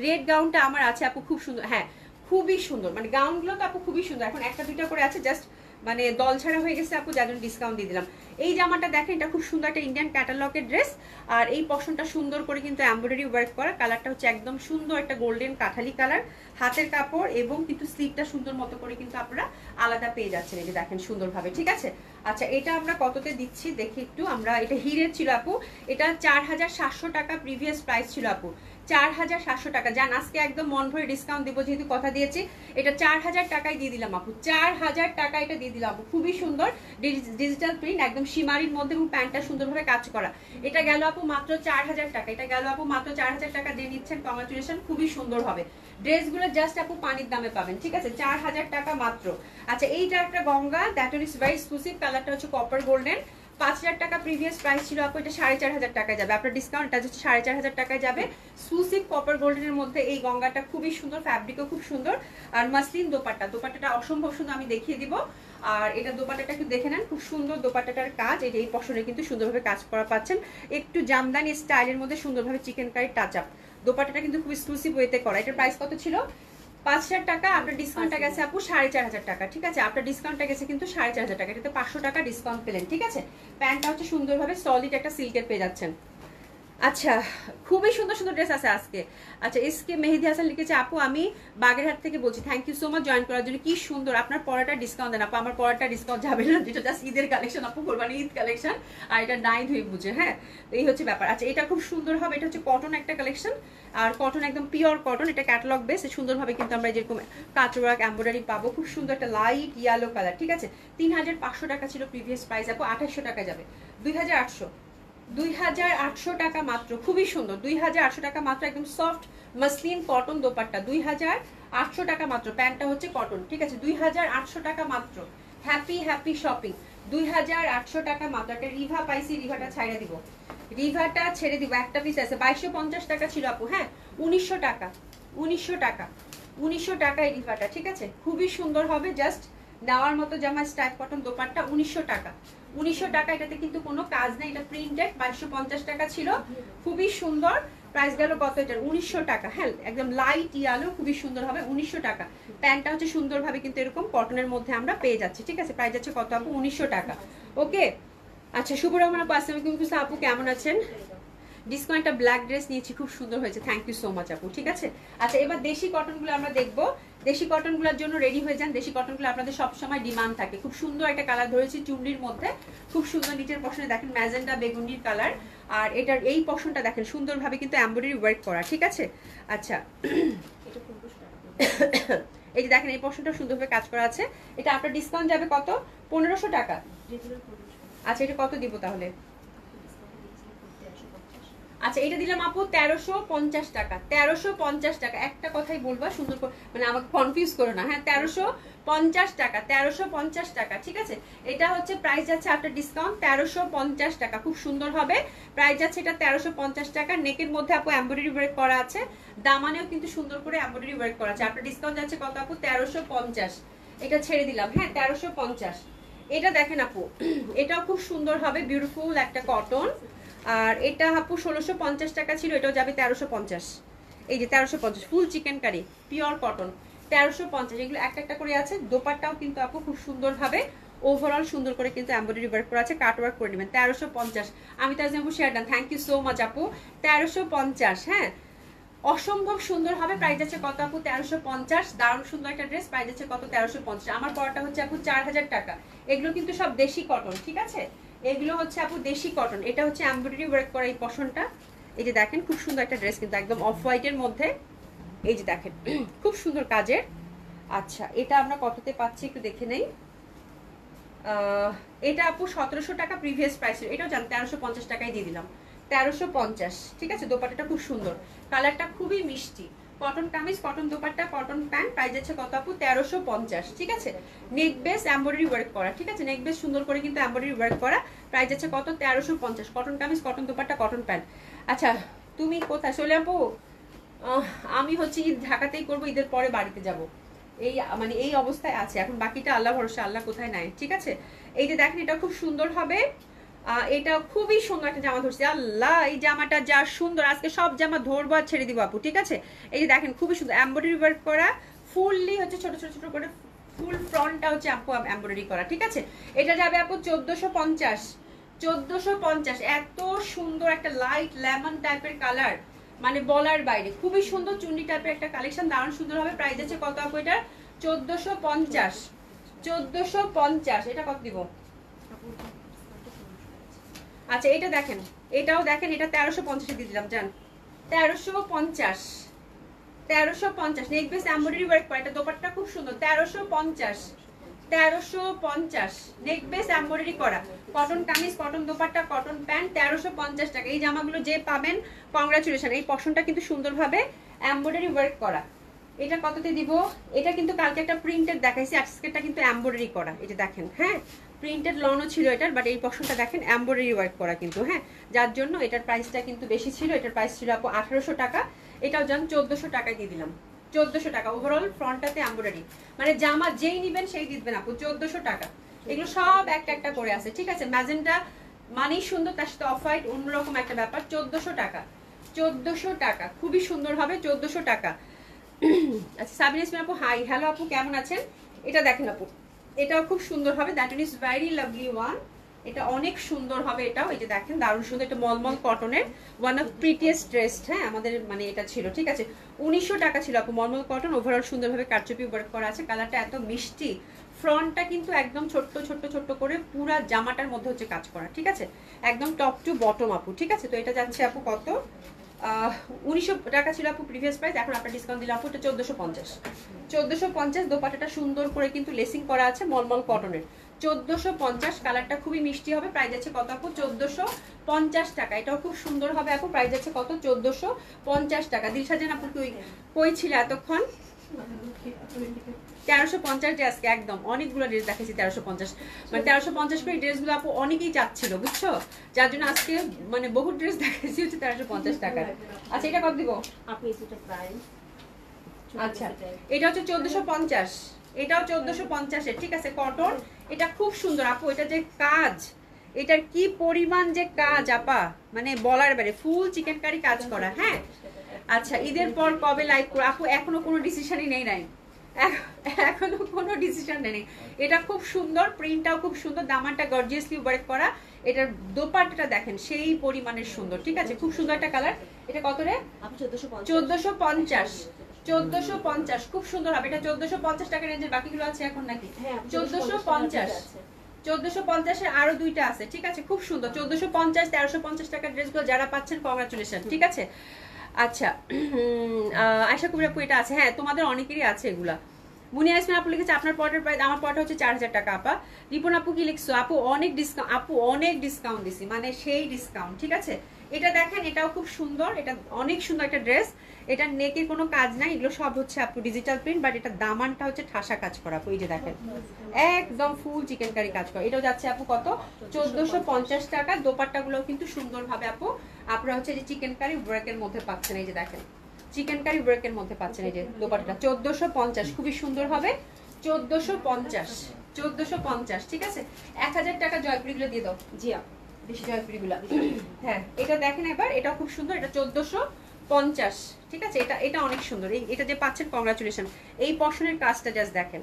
রেড গাউনটা আমার আছে আপু, খুব সুন্দর, হ্যাঁ খুবই সুন্দর, মানে গাউনগুলো তো আপু খুবই সুন্দর, এখন একটা দুইটা করে আছে, জাস্ট মানে দল ছাড়া হয়ে গেছে আপু, যার জন্য ডিসকাউন্ট দিয়ে দিলাম। এই জামাটা দেখেন, এটা খুব সুন্দর একটা ইন্ডিয়ান ক্যাটালগের ড্রেস, আর এই পশনটা সুন্দর করে কিন্তু এমব্রয়ডারি ওয়ার্ক করা, কালারটা হচ্ছে একদম সুন্দর একটা গোল্ডেন কাঠালি কালার, হাতের কাপড় এবং কিন্তু স্লিভটা সুন্দর মতো করে কিন্তু আপনারা আলাদা পেয়ে যাচ্ছেন, এই যে দেখেন সুন্দরভাবে, ঠিক আছে। আচ্ছা এটা আমরা কততে দিচ্ছি দেখি একটু, আমরা এটা হিরের ছিল আপু, এটা 4700 টাকা প্রিভিয়াস প্রাইস ছিল আপু, 4700 টাকা, জান আজকে একদম মন ভরে ডিসকাউন্ট দিব, যেহেতু কথা দিয়েছি, এটা 4000 টাকায় দিয়ে দিলাম আপু, 4000 টাকা এটা দিয়ে দিলাম আপু, খুবই সুন্দর ডিজিটাল প্রিন্ট, একদম সীমারির মধ্যে, এবং প্যান্টটা সুন্দরভাবে কাজ করা, এটা গেল আপু মাত্র 4000 টাকা, এটা গেল আপু মাত্র 4000 টাকা দিয়ে নিচ্ছেন, কংগ্রাচুলেশন, খুবই সুন্দর হবে ড্রেসগুলো, জাস্ট আপু পানির দামে পাবেন, ঠিক আছে, 4000 টাকা মাত্র। আচ্ছা এইটা একটা Ganga, that is very exclusive, কালারটা হচ্ছে কপার গোল্ডেন, 5000 টাকা প্রিভিয়াস প্রাইস ছিল আপু, এটা 4500 টাকায় যাবে, আপনার ডিসকাউন্ট এটা হচ্ছে 4500 টাকায় যাবে। এক্সক্লুসিভ কপার গোল্ডেনের মধ্যে এই গঙ্গাটা খুবই সুন্দর, ফ্যাব্রিকও খুব সুন্দর, আর মাসলিন দোপাট্টা, দোপাট্টাটা অসম্ভব সুন্দর, আমি দেখিয়ে দিব। আর এটা দোপাট্টাটা একটু দেখে নেন, খুব সুন্দর দোপাট্টাটার কাজ, এই পশনে কিন্তু সুন্দরভাবে কাজ করা পাচ্ছেন, একটু জামদানি স্টাইলের মধ্যে সুন্দরভাবে চিকেন কারি টাচ আপ, দোপাট্টাটা কিন্তু খুব এক্সক্লুসিভ ওয়েতে করা। এটার প্রাইস কত ছিল? 5000 টাকা, আপনার ডিসকাউন্টটা গেছে আপু 4500 টাকা, ঠিক আছে, আপনার ডিসকাউন্টটা গেছে কিন্তু 4500 টাকা, এটাতে 500 টাকা ডিসকাউন্ট পেলেন, ঠিক আছে। প্যান্টটা হচ্ছে সুন্দরভাবে সলিড একটা সিল্কের পেয়ে যাচ্ছেন। আচ্ছা খুবই সুন্দর সুন্দর ড্রেস আছে আজকে। আচ্ছা এসকে মেহেদি হাসান লিখেছে, আপু আমি বাগেরহাট থেকে বলছি, thank you so much join করার জন্য, কি সুন্দর আপনার পরাটা ডিসকাউন্ট দেন আপু, আমার পরাটা ডিসকাউন্ট যাবে না, যেটা জাস্ট ঈদের কালেকশন আপু, কোরবানি ঈদ কালেকশন, আর এটা নাই ধুয়ে বুঝে, হ্যাঁ তো এই হচ্ছে ব্যাপার। আচ্ছা এটা খুব সুন্দর হবে, এটা হচ্ছে কটন একটা কালেকশন, আর কটন একদম পিওর কটন, এটা ক্যাটালগ বেস, সুন্দরভাবে কিন্তু আমরা যেরকম কাটওয়ার্ক এমব্রয়ডারি পাবো, খুব সুন্দর একটা লাইট ইয়েলো কালার, ঠিক আছে। 3500 টাকা ছিল প্রিভিয়াস প্রাইস আপু, 2800 টাকা যাবে, 2800 টাকা মাত্র, খুবই সুন্দর, 2800 টাকা মাত্র, একদম সফট মাসলিন কটন দোপাট্টা, 2800 টাকা মাত্র, প্যান্টটা হচ্ছে কটন, ঠিক আছে, 2800 টাকা মাত্র, হ্যাপি হ্যাপি শপিং, 2800 টাকা মাত্র। একটা রিভা পাইছি, রিভাটা ছাইড়া দিব, রিভাটা ছেড়ে দিব, একটা পিস আছে, 2250 টাকা ছিল আপু, হ্যাঁ 1900 টাকা, 1900 টাকা, 1900 টাকা এই রিভাটা, ঠিক আছে, খুবই সুন্দর হবে, জাস্ট নেওয়ার মতো জামা, স্টাইপ কটন দোপাট্টা, 1900 টাকা, 1900 টাকা, এটাতে কিন্তু কোনো কাজ নেই, এটা প্রিন্টেড, 2250 টাকা ছিল, খুবই সুন্দর, প্রাইস গেল কত এটার? 1900 টাকা, হ্যাঁ একদম লাইট ইয়ালো, খুবই সুন্দর হবে, 1900 টাকা। প্যান্টটা হচ্ছে সুন্দরভাবে কিন্তু এরকম কটনের মধ্যে আমরা পেয়ে যাচ্ছি, ঠিক আছে, প্রাইস যাচ্ছে কত আপু? 1900 টাকা, ওকে। আচ্ছা শুভ রহমান আপু, আসসালামু আলাইকুম আপু, কেমন আছেন? ডিসকো একটা ব্ল্যাক ড্রেস নিয়েছি, খুব সুন্দর হয়েছে, থ্যাংক ইউ সো মাচ আপু। ঠিক আছে, আচ্ছা এবার দেশি কটনগুলো আমরা দেখবো। দেশি কটনগুলোর জন্য রেডি হয়ে যান। দেশি কটনগুলো আপনাদের সবসময় ডিমান্ড থাকে। খুব সুন্দর একটা কালার ধরেছি চুন্ডির মধ্যে, খুব সুন্দর। নিচের পশনে দেখেন ম্যাজেন্ডা বেগুনির কালার, আর এটার এই পশনটা দেখেন সুন্দরভাবে কিন্তু এমব্রয়ডারি ওয়ার্ক করা। ঠিক আছে, আচ্ছা এই যে দেখেন এই পশনটা সুন্দরভাবে কাজ করা আছে। এটা আপনার ডিসকাউন্ট যাবে কত? 1500 টাকা। আচ্ছা এটা কত দিব তাহলে? আচ্ছা এটা দিলাম আপু 1350 টাকা। 1350 টাকা। একটা কথাই বলবা সুন্দর করে, মানে আমাকে কনফিউজ করো না। হ্যাঁ 1350 টাকা, 1350 টাকা। ঠিক আছে, এটা হচ্ছে প্রাইস যাচ্ছে আপনার ডিসকাউন্ট 1350 টাকা। খুব সুন্দর হবে, প্রাইস যাচ্ছে এটা 1350 টাকা। নেকের মধ্যে আপু এমব্রয়ডারি ওয়ার্ক করা আছে, দামানেও কিন্তু সুন্দর করে এমব্রয়ডারি ওয়ার্ক করা আছে। আপনার ডিসকাউন্ট যাচ্ছে কত আপু? 1350। এটা ছেড়ে দিলাম। হ্যাঁ 1350। এটা দেখেন আপু, এটাও খুব সুন্দর হবে, বিউটিফুল একটা কটন। আর এটা আপু 1650 টাকা ছিল, এটাও যাবে 1350। এই যে 1350 full chicken curry pure cotton 1350। এগুলো একটা একটা করে আছে। দোপাট্টাও কিন্তু আপু খুব সুন্দরভাবে ওভারঅল সুন্দর করে কিন্তু এমব্রয়ডারি ওয়ার্ক করা আছে, কাট ওয়ার্ক করে নেবেন। 1350। আমি তাজনিম আপু share done, thank you so much আপু। 1350। হ্যাঁ অসম্ভব সুন্দর হবে, প্রাইস আছে কত আপু? 1350। দারুণ সুন্দর একটা ড্রেস, প্রাইস আছে কত? 1350। আমার পড়াটা হচ্ছে আপু 4000 টাকা। এগুলো কিন্তু সব দেশি কটন। ঠিক আছে, এগুলো হচ্ছে আপু দেশি কটন। এটা হচ্ছে এমব্রয়ডারি ওয়ার্ক করা এই পশনটা। এই যে দেখেন খুব সুন্দর একটা ড্রেস, কিন্তু একদম অফ হোয়াইটের মধ্যে। এই যে দেখেন খুব সুন্দর কাজের। আচ্ছা এটা আমরা কততে পাচ্ছি একটু দেখে নেই। এটা আপু 1700 টাকা প্রিভিয়াস প্রাইস, এটাও জান 1350 টাকায় দিয়ে দিলাম। 1350। ঠিক আছে, দোপাট্টাটা খুব সুন্দর, কালারটা খুবই মিষ্টি। Cotton kameez, cotton dupatta, cotton pant, price আছে কত আপু? 1350। ঠিক আছে, নেক বেস এমব্রয়ডারি ওয়ার্ক করা। ঠিক আছে, নেক বেস সুন্দর করে কিন্তু এমব্রয়ডারি ওয়ার্ক করা, প্রাইস আছে কত? 1350। Cotton kameez, cotton dupatta, cotton pant. আচ্ছা তুমি কোথায় চলে আপু? আমি হচ্ছে ঈদ ঢাকাতেই করবো, ঈদের পরে বাড়িতে যাব। এই মানে এই অবস্থায় আছে এখন, বাকিটা আল্লাহ ভরসা, আল্লাহ কোথায় নাই। ঠিক আছে, এই যে দেখেন এটা খুব সুন্দর হবে। এটা খুবই সুন্দর একটা জামা ধরছে। আল্লাহ এই জামাটা যা সুন্দর, আজকে সব জামা ধরবো আর ছেড়ে দিব আপু। ঠিক আছে, এই যে দেখেন খুবই সুন্দর এমব্রয়ডারি ওয়ার্ক করা, ফুললি হচ্ছে ছোট ছোট ছোট করে ফুল ফ্রন্টটা হচ্ছে আপু এমব্রয়ডারি করা। ঠিক আছে, এটা যাবে আপু 1450। 1450। এত সুন্দর একটা লাইট লেমন টাইপের কালার, মানে বলার বাইরে, খুবই সুন্দর চুন্ডি টাইপের একটা কালেকশন, দারুণ সুন্দর হবে। প্রাইস আছে কত আপু? এটা 1450। 1450। এটা কত দিব? আচ্ছা এটা দেখেন, এটাও দেখেন, এটা 1350 দিয়ে দিলাম জান। 1350। 1350 নেক বেস এমব্রয়ডারি ওয়ার্ক করা, এটা দোপাট্টা খুব সুন্দর। 1350। 1350 নেক বেস এমব্রয়ডারি করা, cotton kameez, cotton dupatta, cotton pant, 1350 টাকা। এই জামাগুলো যে পাবেন কংগ্রাচুলেশন। এই পশনটা কিন্তু সুন্দরভাবে এমব্রয়ডারি ওয়ার্ক করা। এটা কততে দিব? এটা কিন্তু কালকে একটা প্রিন্টেড দেখাইছি, আজকেরটা কিন্তু এমব্রয়ডারি করা। এটা দেখেন, হ্যাঁ প্রিন্টেড লনও ছিল এটার, বাট এই পশনটা দেখেন এমব্রয়ডারি ওয়ার্ক করা কিন্তু। হ্যাঁ যার জন্য এটার প্রাইসটা কিন্তু বেশি ছিল। এটার প্রাইস ছিল আপু 1800 টাকা, এটাও জান 1400 টাকায় দিয়ে দিলাম। 1400 টাকা ওভারঅল ফ্রন্টটাতে এমব্রয়ডারি, মানে জামা যেই নিবেন সেই দিবেন আপু। 1400 টাকা। এগুলো সব একটা একটা করে আছে। ঠিক আছে, ম্যাজেন্টা মানেই সুন্দর, তার সাথে অফ হোয়াইট অন্যরকম একটা ব্যাপার। 1400 টাকা। 1400 টাকা, খুবই সুন্দর হবে। 1400 টাকা। আচ্ছা সাবিনা ইসমিন আপু হাই, হ্যালো আপু কেমন আছেন? এটা দেখেন আপু, এটাও খুব সুন্দর হবে। That is very lovely one. এটা অনেক সুন্দর হবে এটাও। এই যে দেখেন দারুণ সুন্দর, এটা মলমল কটনের ওয়ান অফ প্রিটিয়েস্ট ড্রেস। হ্যাঁ আমাদের মানে এটা ছিল। ঠিক আছে, 1900 টাকা ছিল আপু। মলমল কটন, ওভারঅল সুন্দরভাবে কারচুপি ওয়ার্ক করা আছে। কালারটা এত মিষ্টি, ফ্রন্টটা কিন্তু একদম ছোট্ট ছোট্ট ছোট্ট করে পুরা জামাটার মধ্যে হচ্ছে কাজ করা। ঠিক আছে, একদম টপ টু বটম আপু। ঠিক আছে, তো এটা যাচ্ছে আপু কত? 1900 টাকা ছিল আপু প্রিভিয়াস প্রাইস, এখন আপনার ডিসকাউন্ট দিলে আপু এটা 1450। 1450। দোপাট্টাটা সুন্দর করে কিন্তু লেসিং করা আছে মলমল কটনের। 1450। কালারটা খুবই মিষ্টি হবে। প্রাইস আছে কত আপু? 1450 টাকা। এটাও খুব সুন্দর হবে আপু। প্রাইস আছে কত? 1450 টাকা। দিলশাজান আপু কই ছিল এতক্ষণ? 1350 ড্রেসকে একদম অনেকগুলো ড্রেস দেখেছি 1350, মানে 1350 করে ড্রেসগুলো আপু অনেকেই চাচ্ছিল বুঝছো, যার জন্য আজকে মানে বহু ড্রেস দেখেছি হচ্ছে 1350 টাকার। আচ্ছা এটা কত দিব আপনি? আচ্ছা এটা হচ্ছে 1450। এটাও 1450 এর। ঠিক আছে, কটন, এটা খুব সুন্দর আপু। এটা যে কাজ, এটার কি পরিমাণ যে কাজ আপা, মানে বলার বাইরে, ফুল চিকেন কারি কাজ করা। হ্যাঁ আচ্ছা ঈদের পর কবে লাইভ করো আপু? এখনো কোনো ডিসিশনই নেই নাই, এখনো কোনো ডিসিশন নেই। এটা খুব সুন্দর, প্রিন্টটাও খুব সুন্দর, দামানটা গর্জিয়াসলি ওয়ার্ক করা, এটার দোপাট্টাটা দেখেন সেই পরিমাণের সুন্দর, ঠিক আছে, খুব সুন্দর একটা কালার। এটা কত রে? 1450, 1450, খুব সুন্দর হবে এটা। 1450 টাকা রেঞ্জের বাকিগুলো আছে এখন নাকি? 1450, 1450 আরো দুইটা আছে, ঠিক আছে, খুব সুন্দর। 1450, 1350 টাকার ড্রেসগুলো যারা পাচ্ছেন কংগ্রাচুলেশন, ঠিক আছে। আচ্ছা, আয়শা কবির আপু এটা আছে, হ্যাঁ তোমাদের অনেকেরই আছে এগুলা। মুনিয়া ইসমাইল আপু লিখেছে আপনার পটের প্রাইস, আমার পটা হচ্ছে 4000 টাকা। আপা রিপন আপু কি লিখছো? আপু অনেক ডিসকাউন্ট, আপু অনেক ডিসকাউন্ট দিছি, মানে সেই ডিসকাউন্ট, ঠিক আছে। এটা দেখেন, এটাও খুব সুন্দর, এটা অনেক সুন্দর একটা ড্রেস। এটা নেকের কোনো কাজ নাই, এগুলো সব হচ্ছে আপু ডিজিটাল প্রিন্ট, বাট এটা দামানটা হচ্ছে ঠাসা কাজ করা আপু, এই যে দেখেন একদম ফুল চিকেন কারি কাজ করা। এটাও যাচ্ছে আপু কত? 1450 টাকা। দোপাট্টাগুলো কিন্তু সুন্দরভাবে আপু আপনারা হচ্ছে যে চিকেন কারি ওয়ার্কের মধ্যে পাচ্ছেন, এই যে দেখেন চিকেন কারি ওয়ার্কের মধ্যে পাচ্ছেন, এই যে দোপাট্টাটা 1450, খুবই সুন্দর হবে। 1450, 1450, ঠিক আছে। 1000 টাকা জয়পুরিগুলো দিয়ে দাও। জি আপু, বেশি জয়পুরিগুলো, হ্যাঁ এটা দেখেন এবার, এটা খুব সুন্দর, এটা 1450, ঠিক আছে। এটা অনেক সুন্দর, এটা যে পাচ্ছেন কংগ্রাচুলেশন। এই পশনের কাজটা জাস্ট দেখেন,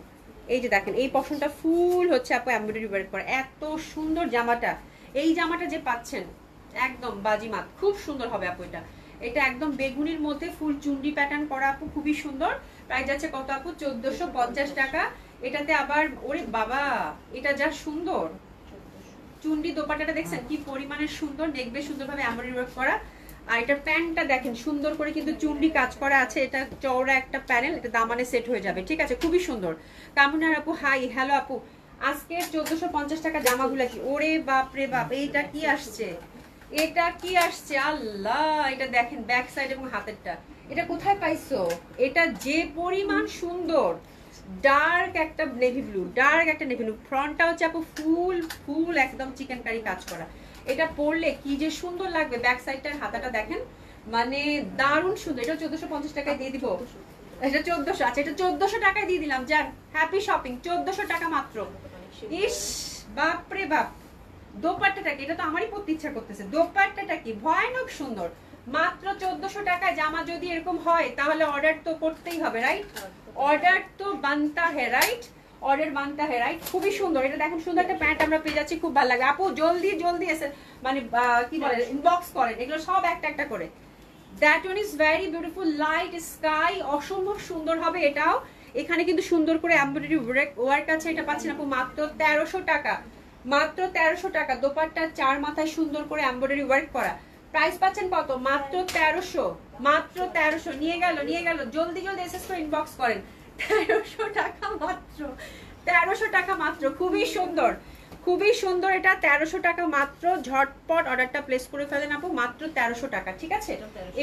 এই যে দেখেন এই পশনটা ফুল হচ্ছে আপু এমব্রয়ডারি ওয়ার্ক করা, এত সুন্দর জামাটা। এই জামাটা যে পাচ্ছেন একদম বাজিমাত, খুব সুন্দর হবে আপু এটা। এটা একদম বেগুনির মধ্যে ফুল চুন্ডি প্যাটার্ন করা আপু, খুবই সুন্দর। প্রাইস যাচ্ছে কত আপু? 1450 টাকা। এটাতে আবার ওরে বাবা, এটা যা সুন্দর চুন্ডি দোপাট্টাটা দেখছেন কি পরিমাণে সুন্দর, দেখবে সুন্দরভাবে এমব্রয়ডারি ওয়ার্ক করা। আর এটার প্যান্টটা দেখেন সুন্দর করে কিন্তু চুন্ডি কাজ করা আছে, এটা চওড়া একটা প্যানেল, এটা দামানে সেট হয়ে যাবে, ঠিক আছে, খুবই সুন্দর। কামুনার আপু হাই, হ্যালো আপু। আজকে 1450 টাকা জামাগুলা কি, ওরে বাপ রে বাপ, এইটা কি আসছে, এটা কি আসছে আল্লাহ। এটা দেখেন ব্যাক সাইড এবং হাতেরটা, এটা কোথায় পাইছো? এটা যে পরিমাণ সুন্দর, ডার্ক একটা নেভি ব্লু, ডার্ক একটা নেভি ব্লু, ফ্রন্টটা হচ্ছে আপু ফুল ফুল একদম চিকেন কারি কাজ করা। এটা পরলে কি যে সুন্দর লাগবে, ব্যাক সাইডটার হাতাটা দেখেন, মানে দারুণ সুন্দর। এটা 1450 টাকায় দিয়ে দিব, এটা 1400, আচ্ছা এটা 1400 টাকায় দিয়ে দিলাম, যান হ্যাপি শপিং, 1400 টাকা মাত্র। ইস বাপ রে বাপ, দোপাট্টাটা কি, এটা তো আমারই পড়তে ইচ্ছা করতেছে, দোপাট্টাটা কি ভয়ানক সুন্দর, মাত্র 1400 টাকায়। জামা যদি এরকম হয় তাহলে অর্ডার তো করতেই হবে, রাইট? অর্ডার তো বানতা হে, রাইট? অর্ডার বানতা হে, রাইট? খুবই সুন্দর। এটা দেখেন সুন্দর একটা প্যান্ট আমরা পেয়ে যাচ্ছি, খুব ভালো লাগে আপু। জলদি জলদি এসে মানে কি বলে ইনবক্স করেন, এগুলো সব একটা একটা করে। That one is very beautiful, light sky, অসম্ভব সুন্দর হবে এটাও। এখানে কিন্তু সুন্দর করে এমব্রয়ডারি ওয়ার্ক আছে, এটা পাচ্ছেন আপু মাত্র 1300 টাকা, মাত্র 1300 টাকা। দোপাট্টা চার মাথায় সুন্দর করে এমব্রয়ডারি ওয়ার্ক করা, প্রাইস পাচ্ছেন কত? মাত্র 1300, মাত্র 1300। নিয়ে গেল নিয়ে গেল, জলদি জলদি এসএস করে ইনবক্স করেন। 1300 টাকা মাত্র, 1300 টাকা মাত্র, খুবই সুন্দর, খুবই সুন্দর। এটা 1300 টাকা মাত্র, ঝটপট অর্ডারটা প্লেস করে ফেলেন আপু, মাত্র 1300 টাকা, ঠিক আছে।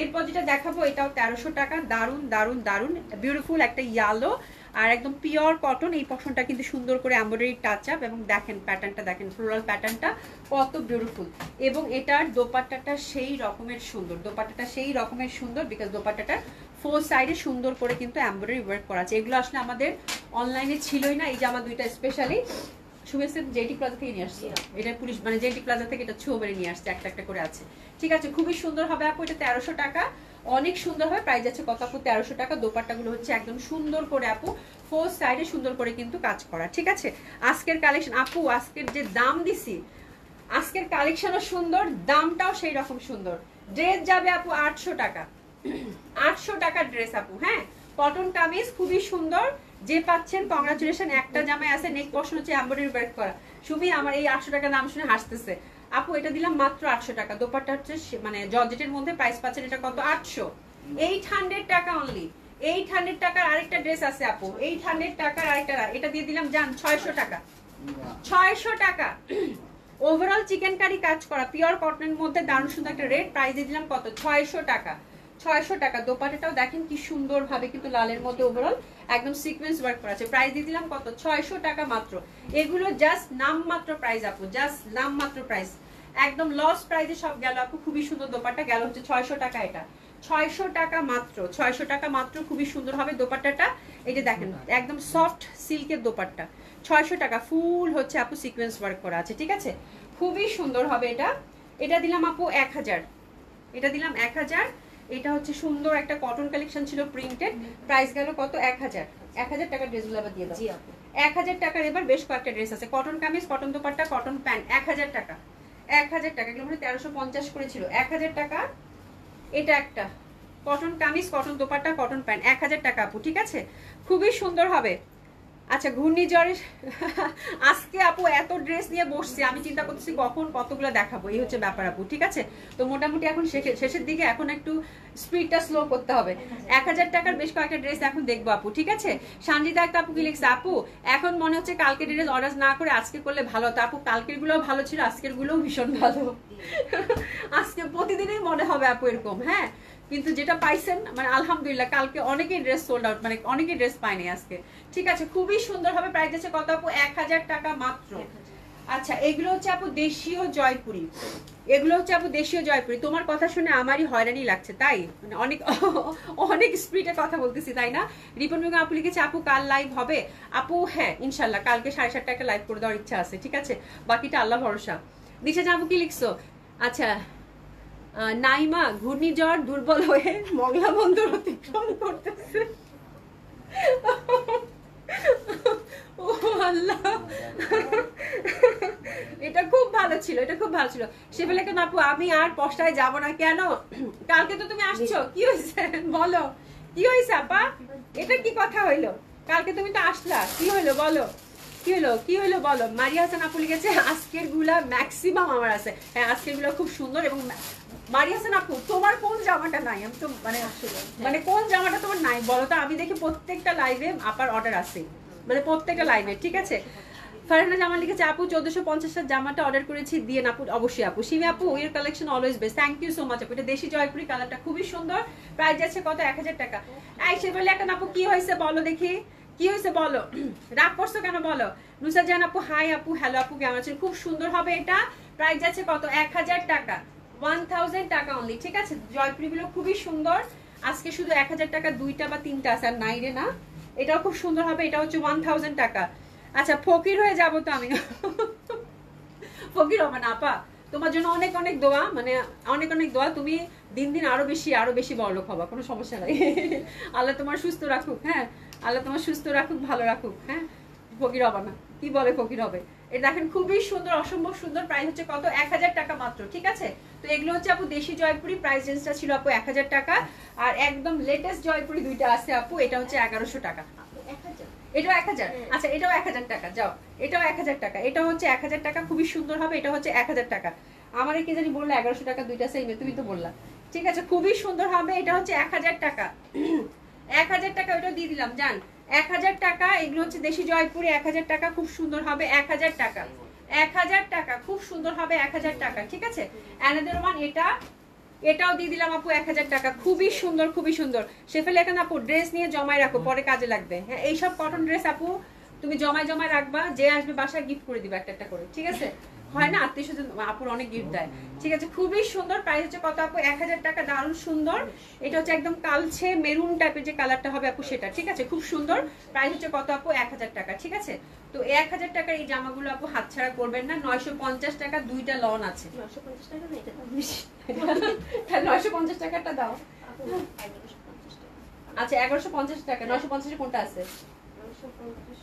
এরপর যেটা দেখাবো এটাও 1300 টাকা, দারুন দারুন দারুন বিউটিফুল একটা ইয়েলো আর একদম পিওর কটন। এই পশনটা কিন্তু সুন্দর করে এমব্রয়ডারি টাচ আপ, এবং দেখেন প্যাটার্নটা দেখেন, ফ্লোরাল প্যাটার্নটা কত বিউটিফুল। এবং এটার দোপাট্টাটা সেই রকমের সুন্দর, দোপাট্টাটা সেই রকমের সুন্দর, বিকজ দোপাট্টাটা ফোর সাইডে সুন্দর করে কিন্তু এমব্রয়ডারি ওয়ার্ক করা আছে। এগুলো আসলে আমাদের অনলাইনে ছিলই না, এই জামা দুইটা স্পেশালি শুভেচ্ছা জেটি প্লাজা থেকে নিয়ে আসছে, এটা পুলিশ মানে জেটি প্লাজা থেকে এটা ছোবরে নিয়ে আসছে, একটা একটা করে আছে, ঠিক আছে। খুবই সুন্দর হবে আপু, এটা 1300 টাকা, অনেক সুন্দর হবে। প্রাইস আছে কত আপু? 1300 টাকা। দোপাট্টাগুলো হচ্ছে একদম সুন্দর করে আপু ফোর সাইডে সুন্দর করে কিন্তু কাজ করা, ঠিক আছে। আজকের কালেকশন আপু, আজকের যে দাম দিছি, আজকের কালেকশনও সুন্দর, দামটাও সেই রকম সুন্দর। ড্রেস যাবে আপু 800 টাকা, 800 টাকার ড্রেস আপু, হ্যাঁ কটন কামিজ, খুবই সুন্দর। যে পাচ্ছেন কংগ্রাচুলেশন। একটা জামায় আছে নেক পশন হচ্ছে এমব্রয়ডারি ওয়ার্ক করা। সুমি আমার এই 800 টাকা দাম শুনে হাসতেছে আপু, এটা দিলাম মাত্র 800 টাকা। দোপাট্টা হচ্ছে মানে জর্জেটের মধ্যে, প্রাইস পাচ্ছেন এটা কত? 800, 800 টাকা অনলি। 800 টাকার আরেকটা ড্রেস আছে আপু, 800 টাকার আরেকটা, এটা দিয়ে দিলাম জান 600 টাকা, 600 টাকা। ওভারঅল চিকেন কারি কাজ করা পিওর কটনের মধ্যে দারুণ সুন্দর একটা রেট, প্রাইস দিয়ে দিলাম কত? 600 টাকা, 600 টাকা। দোপাট্টাটাও দেখেন কি সুন্দর ভাবে কিন্তু লালের মধ্যে ওভারঅল একদম সিকোয়েন্স ওয়ার্ক করা আছে, প্রাইস দিয়ে দিলাম কত? 600 টাকা মাত্র। এগুলো জাস্ট নামমাত্র প্রাইস আপু, জাস্ট নামমাত্র প্রাইস, একদম লস প্রাইসে সব গেল আপু। খুবই সুন্দর দোপাট্টা গেল হচ্ছে 600 টাকা, এটা 600 টাকা মাত্র, 600 টাকা মাত্র। খুবই সুন্দর হবে দোপাট্টাটা, এই যে দেখেন একদম সফট সিল্কের দোপাট্টা, 600 টাকা। ফুল হচ্ছে আপু সিকোয়েন্স ওয়ার্ক করা আছে, ঠিক আছে, খুবই সুন্দর হবে এটা। এটা দিলাম আপু 1000, এটা দিলাম 1000। এটা হচ্ছে সুন্দর একটা কটন কালেকশন ছিল প্রিন্টেড, প্রাইস গেল কত? 1000, 1000 টাকার ড্রেসগুলো আবার দিয়ে দাও। জি আপু 1000 টাকার এবার বেশ কয়েকটা ড্রেস আছে, cotton kameez, cotton dupatta, cotton pant, 1000 টাকা। 1000 টাকা, এগুলো মানে 1350 করেছিল। 1000 টাকা। এটা একটা cotton kameez, cotton dupatta, cotton pant, 1000 টাকা আপু, ঠিক আছে? খুবই সুন্দর হবে। আচ্ছা, ঘূর্ণিঝড়ের আজকে আপু এত ড্রেস নিয়ে বসছি, আমি চিন্তা করতেছি কখন কতগুলো দেখাবো, এই হচ্ছে ব্যাপার আপু, ঠিক আছে? তো মোটামুটি এখন শেষের দিকে, এখন একটু স্পিডটা স্লো করতে হবে। 1000 টাকার বেশ কয়েকটা ড্রেস এখন দেখবো আপু, ঠিক আছে? সঞ্জিতা একটা আপু কি লিখছে, আপু এখন মনে হচ্ছে কালকে ড্রেস অর্ডার না করে আজকে করলে ভালো হতো। আপু কালকের গুলোও ভালো ছিল, আজকের গুলোও ভীষণ ভালো। আজকে প্রতিদিনই মনে হবে আপু এরকম, হ্যাঁ। কিন্তু যেটা পাইছেন মানে আলহামদুলিল্লাহ, কালকে অনেকেই ড্রেস সোল্ড আউট, মানে অনেকেই ড্রেস পায়নি আজকে, ঠিক আছে? খুবই সুন্দর হবে। প্রাইস আছে কত আপু? 1000 টাকা মাত্র। আচ্ছা, এগুলো হচ্ছে আপু দেশীয় জয়পুরি, এগুলো হচ্ছে আপু দেশীয় জয়পুরি। তোমার কথা শুনে আমারই হয়রানি লাগছে, তাই মানে অনেক অনেক স্পিডে কথা বলতেছি, তাই না? রিপন বেগম আপু লিখেছে, আপু কাল লাইভ হবে? আপু হ্যাঁ ইনশাল্লাহ, কালকে 7:30 একটা লাইভ করে দেওয়ার ইচ্ছা আছে, ঠিক আছে? বাকিটা আল্লাহ ভরসা। দিশা আপু কি লিখছো? আচ্ছা, নাইমা, ঘূর্ণিঝড় দুর্বল হয়ে মংলা বন্দর অতিক্রম করতেছে। ও আল্লাহ, এটা খুব ভালো ছিল, এটা খুব ভালো ছিল। সে বলে কেন আপু আমি আর পশটায় যাব না, কেন? কালকে তো তুমি আসছো, কি হয়েছে বলো, কি হয়েছে আপা? এটা কি কথা হইলো? কালকে তুমি তো আসলা, কি হইলো বলো, কি হলো, কি হলো বলো? মারিয়া হাসান আপু লিখেছে, আজকের গুলা ম্যাক্সিমাম আমার আছে। হ্যাঁ, আজকের গুলা খুব সুন্দর। এবং মারিয়া হাসান আপু, তোমার কোন জামাটা নাই? আমি তো মানে কোন জামাটা তোমার নাই বলো তো? আমি দেখি প্রত্যেকটা লাইভে আপার অর্ডার আছে, মানে প্রত্যেকটা লাইভে, ঠিক আছে? ফারহানা জামা লিখেছে, আপু 1450 জামাটা অর্ডার করেছি, দিয়ে আপু। অবশ্যই আপু। সিমি আপু, your collection always best, thank you so much আপু। এটা দেশি জয়পুরি, কালারটা খুবই সুন্দর। প্রাইস আছে কত? 1000 টাকা। এই সে বলে এখন আপু কি হয়েছে বলো দেখি, কি হয়েছে বলো, রাগ করছো কেন বলো? নুসরাত জাহান আপু, হাই আপু, হ্যালো আপু, কেমন আছেন? খুব সুন্দর হবে এটা। প্রাইস আছে কত? 1000 টাকা, 1000 টাকা অনলি, ঠিক আছে? জয়পুরি গুলো খুবই সুন্দর। আজকে শুধু 1000 টাকা, 2টা বা 3টা আছে, আর নাই রে না। এটাও খুব সুন্দর হবে, এটা হচ্ছে 1000 টাকা। আচ্ছা, ফকির হয়ে যাবো তো আমি। ফকির হবে না আপা, তোমার জন্য অনেক অনেক দোয়া, মানে অনেক অনেক দোয়া। তুমি দিন দিন আরো বেশি বড়লোক হবা, কোনো সমস্যা নাই। আল্লাহ তোমার সুস্থ রাখুক, হ্যাঁ, আল্লাহ তোমার সুস্থ রাখুক, ভালো রাখুক, হ্যাঁ। ফকির হবে না, কি বলে ফকির হবে? এটা দেখেন খুবই সুন্দর, অসম্ভব সুন্দর। প্রাইস হচ্ছে কত? 1000 টাকা মাত্র, ঠিক আছে? তো এগুলো হচ্ছে আপু দেশি জয়পুরি, প্রাইস রেঞ্জটা ছিল আপু 1000 টাকা। আর একদম লেটেস্ট জয়পুরি দুইটা আছে আপু, এটা হচ্ছে 1100 টাকা। এটাও 1000। আচ্ছা, এটাও 1000 টাকা, যাও, এটাও 1000 টাকা, এটা হচ্ছে 1000 টাকা, খুবই সুন্দর হবে। এটা হচ্ছে 1000 টাকা। আমার কি জানি বললো 1100 টাকা, দুইটা সেম, তুমি তো বললা, ঠিক আছে? খুবই সুন্দর হবে, এটা হচ্ছে 1000 টাকা। 1000 টাকা, ওটা দিয়ে দিলাম জান, 1000 টাকা। এগুলো হচ্ছে দেশি জয়পুরি, 1000 টাকা, খুব সুন্দর হবে, 1000 টাকা। 1000 টাকা, খুব সুন্দর হবে, 1000 টাকা, ঠিক আছে? অ্যানাদার ওয়ান, এটাও দিয়ে দিলাম আপু 1000 টাকা, খুবই সুন্দর, খুবই সুন্দর। সেফেলে এখন আপু ড্রেস নিয়ে জমায় রাখো, পরে কাজে লাগবে, হ্যাঁ। এইসব কটন ড্রেস আপু তুমি জমায় রাখবা, যে আসবে বাসায় গিফট করে দিবে একটা একটা করে, ঠিক আছে? হয় না, আত্মীয় স্বজন আপুর অনেক গিফট দেয়, ঠিক আছে? খুবই সুন্দর। প্রাইস হচ্ছে কত আপু? 1000 টাকা, দারুণ সুন্দর। এটা হচ্ছে একদম কালছে মেরুন টাইপের যে কালারটা হবে আপু, সেটা, ঠিক আছে? খুব সুন্দর। প্রাইস হচ্ছে কত আপু? 1000 টাকা, ঠিক আছে? তো 1000 টাকার এই জামাগুলো আপু হাতছাড়া করবেন না। 950 টাকা, দুইটা লন আছে। 950 টাকা না, এটা 950 টাকাটা দাও। আচ্ছা, 1150 টাকা। 950 কোনটা আছে?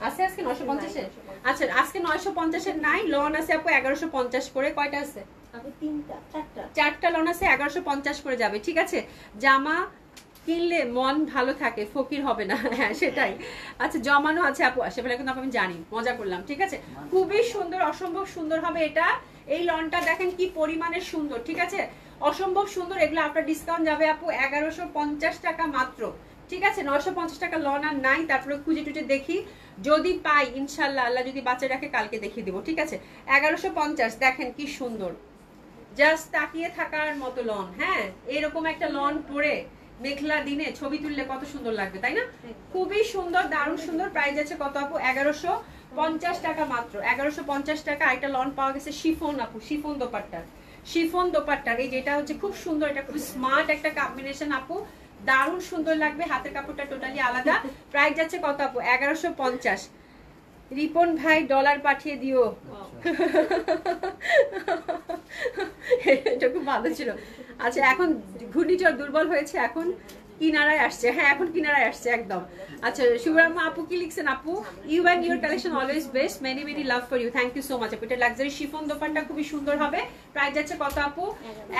আছে আজকে 950 এর? আচ্ছা, আজকে 950 এর নাই, লন আছে আপু 1150 করে। কয়টা আছে? আপু 3টা, 4টা লন আছে, 1150 করে যাবে, ঠিক আছে? জামা কিনলে মন ভালো থাকে, ফকির হবে না। হ্যাঁ, সেটাই। আচ্ছা, জমানো আছে আপু, সেগুলো কিন্তু আমি জানি, মজা করলাম, ঠিক আছে? খুবই সুন্দর, অসম্ভব সুন্দর হবে এটা। এই লনটা দেখেন কি পরিমাণের সুন্দর, ঠিক আছে? অসম্ভব সুন্দর। এগুলো আপনার ডিসকাউন্ট যাবে আপু 1150 টাকা মাত্র, ঠিক আছে? 950 টাকা লন আর নাই, তারপরে খুঁজে টুজে দেখি, যদি পাই ইনশাল্লাহ, আল্লাহ যদি বাঁচা রাখে কালকে দেখিয়ে দিব, ঠিক আছে? 1150, দেখেন কি সুন্দর, জাস্ট তাকিয়ে থাকার মতো লন, হ্যাঁ। এরকম একটা লন পরে মেঘলা দিনে ছবি তুললে কত সুন্দর লাগবে, তাই না? খুবই সুন্দর, দারুণ সুন্দর। প্রাইস আছে কত আপু? 1150 টাকা মাত্র, 1150 টাকা। একটা লন পাওয়া গেছে শিফন আপু, শিফন দোপাট্টার এই যেটা হচ্ছে খুব সুন্দর, এটা খুব স্মার্ট একটা কম্বিনেশন আপু, দারুণ সুন্দর লাগবে। হাতের কাপড়টা টোটালি আলাদা। প্রাইস যাচ্ছে কত আপু? 1150। রিপন ভাই ডলার পাঠিয়ে দিও। এটা খুব ভালো ছিল। আচ্ছা, এখন ঘূর্ণিঝড় দুর্বল হয়েছে, এখন কিনারায় আসছে, হ্যাঁ এখন কিনারায় আসছে একদম। আচ্ছা শুভরাম্মা আপু কি লিখছেন? আপু you and your collection always best, many many love for you, thank you so much আপু। এটা লাক্সারি শিফন দোপাট্টা খুবই সুন্দর হবে, প্রাইস যাচ্ছে কত আপু?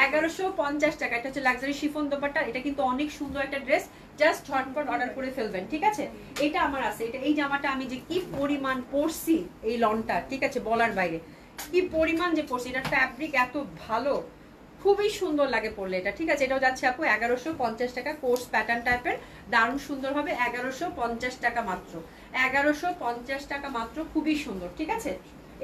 1150 টাকা। এটা হচ্ছে লাক্সারি শিফন দোপাট্টা, এটা কিন্তু অনেক সুন্দর একটা ড্রেস, জাস্ট ঝটপট অর্ডার করে ফেলবেন, ঠিক আছে? এটা আমার আছে, এটা এই জামাটা আমি যে কি পরিমাণ পরছি এই লনটা, ঠিক আছে, বলার বাইরে কি পরিমাণ যে পরছি, এটা ফ্যাব্রিক এত ভালো, খুবই সুন্দর লাগে পরলে এটা, ঠিক আছে? এটাও যাচ্ছে আপু 1150 টাকা, কোর্স প্যাটার্ন টাইপের, দারুণ সুন্দর হবে, 1150 টাকা মাত্র, 1150 টাকা মাত্র, খুবই সুন্দর, ঠিক আছে?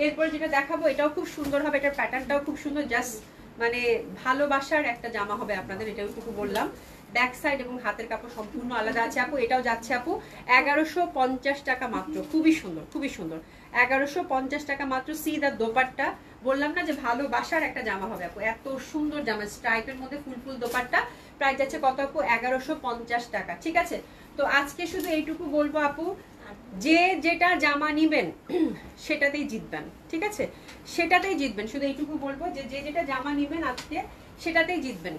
এরপর যেটা দেখাবো এটাও খুব সুন্দর হবে, এটার প্যাটার্নটাও খুব সুন্দর, জাস্ট মানে ভালোবাসার একটা জামা হবে আপনাদের, এটাও বললাম। ব্যাক সাইড এবং হাতের কাপড় সম্পূর্ণ আলাদা আছে আপু। এটাও যাচ্ছে আপু 1150 টাকা মাত্র, খুবই সুন্দর, খুবই সুন্দর, 1150 টাকা মাত্র। সি দা দোপাট্টা, বললাম না যে ভালোবাসার একটা জামা হবে আপু, এত সুন্দর জামা, স্ট্রাইপের মধ্যে ফুল ফুল দোপাট্টা, প্রাইস যাচ্ছে কত আপু? 1150 টাকা, ঠিক আছে? তো আজকে শুধু এইটুকু বলবো আপু, যে যেটা জামা নিবেন সেটাতেই জিতবেন, ঠিক আছে? সেটাতেই জিতবেন, শুধু এইটুকু বলবো যে যে যেটা জামা নিবেন আজকে সেটাতেই জিতবেন।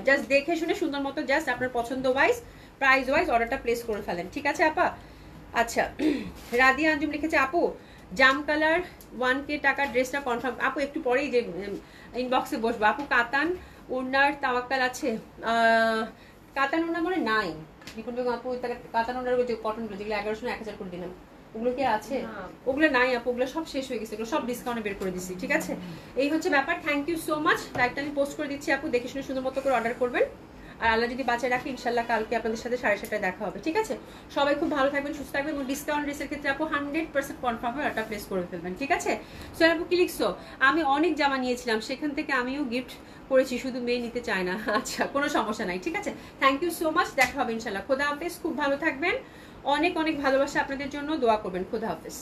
জাস্ট দেখে শুনে সুন্দর মতো জাস্ট আপনার পছন্দ ওয়াইজ, প্রাইস ওয়াইজ অর্ডারটা প্লেস করে ফেলেন, ঠিক আছে আপা? আচ্ছা রাদিয়া আঞ্জুম লিখেছে আপু জাম কালার 1K টাকার ড্রেসটা কনফার্ম। আপু একটু পরেই যে ইনবক্সে বসবো আপু। কাতান ওনার তাওয়াক্কাল আছে, কাতান ওনার মনে নাই বিপুল বেগম আপু, কাতান ওনার যে কটনগুলো যেগুলো 1100 1000 করে দিলাম, ওগুলো কি আছে? ওগুলো নাই আপু, ওগুলো সব শেষ হয়ে গেছে, ওগুলো সব ডিসকাউন্টে বের করে দিচ্ছি, ঠিক আছে? এই হচ্ছে ব্যাপার। Thank you so much. লাইভটা আমি পোস্ট করে দিচ্ছি আপু, দেখে শুনে সুন্দর মতো করে অর্ডার করবেন, আর আল্লাহ যদি বাঁচায় রাখে ইনশাল্লাহ কালকে আপনাদের সাথে 7:30টায় দেখা হবে, ঠিক আছে? সবাই খুব ভালো থাকবেন, সুস্থ থাকবেন, এবং ডিসকাউন্ট ড্রেসের ক্ষেত্রে আপু 100% কনফার্ম হয়ে অর্ডার প্লেস করে ফেলবেন, ঠিক আছে? সোহেল আপু কি লিখছো? আমি অনেক জামা নিয়েছিলাম, সেখান থেকে আমিও গিফট করেছি, শুধু মেয়ে নিতে চায় না। আচ্ছা কোনো সমস্যা নাই, ঠিক আছে? থ্যাংক ইউ সো মাচ, দেখা হবে ইনশাল্লাহ। খোদা হাফেজ, খুব ভালো থাকবেন, অনেক অনেক ভালোবাসা আপনাদের জন্য, দোয়া করবেন। খোদা হাফেজ।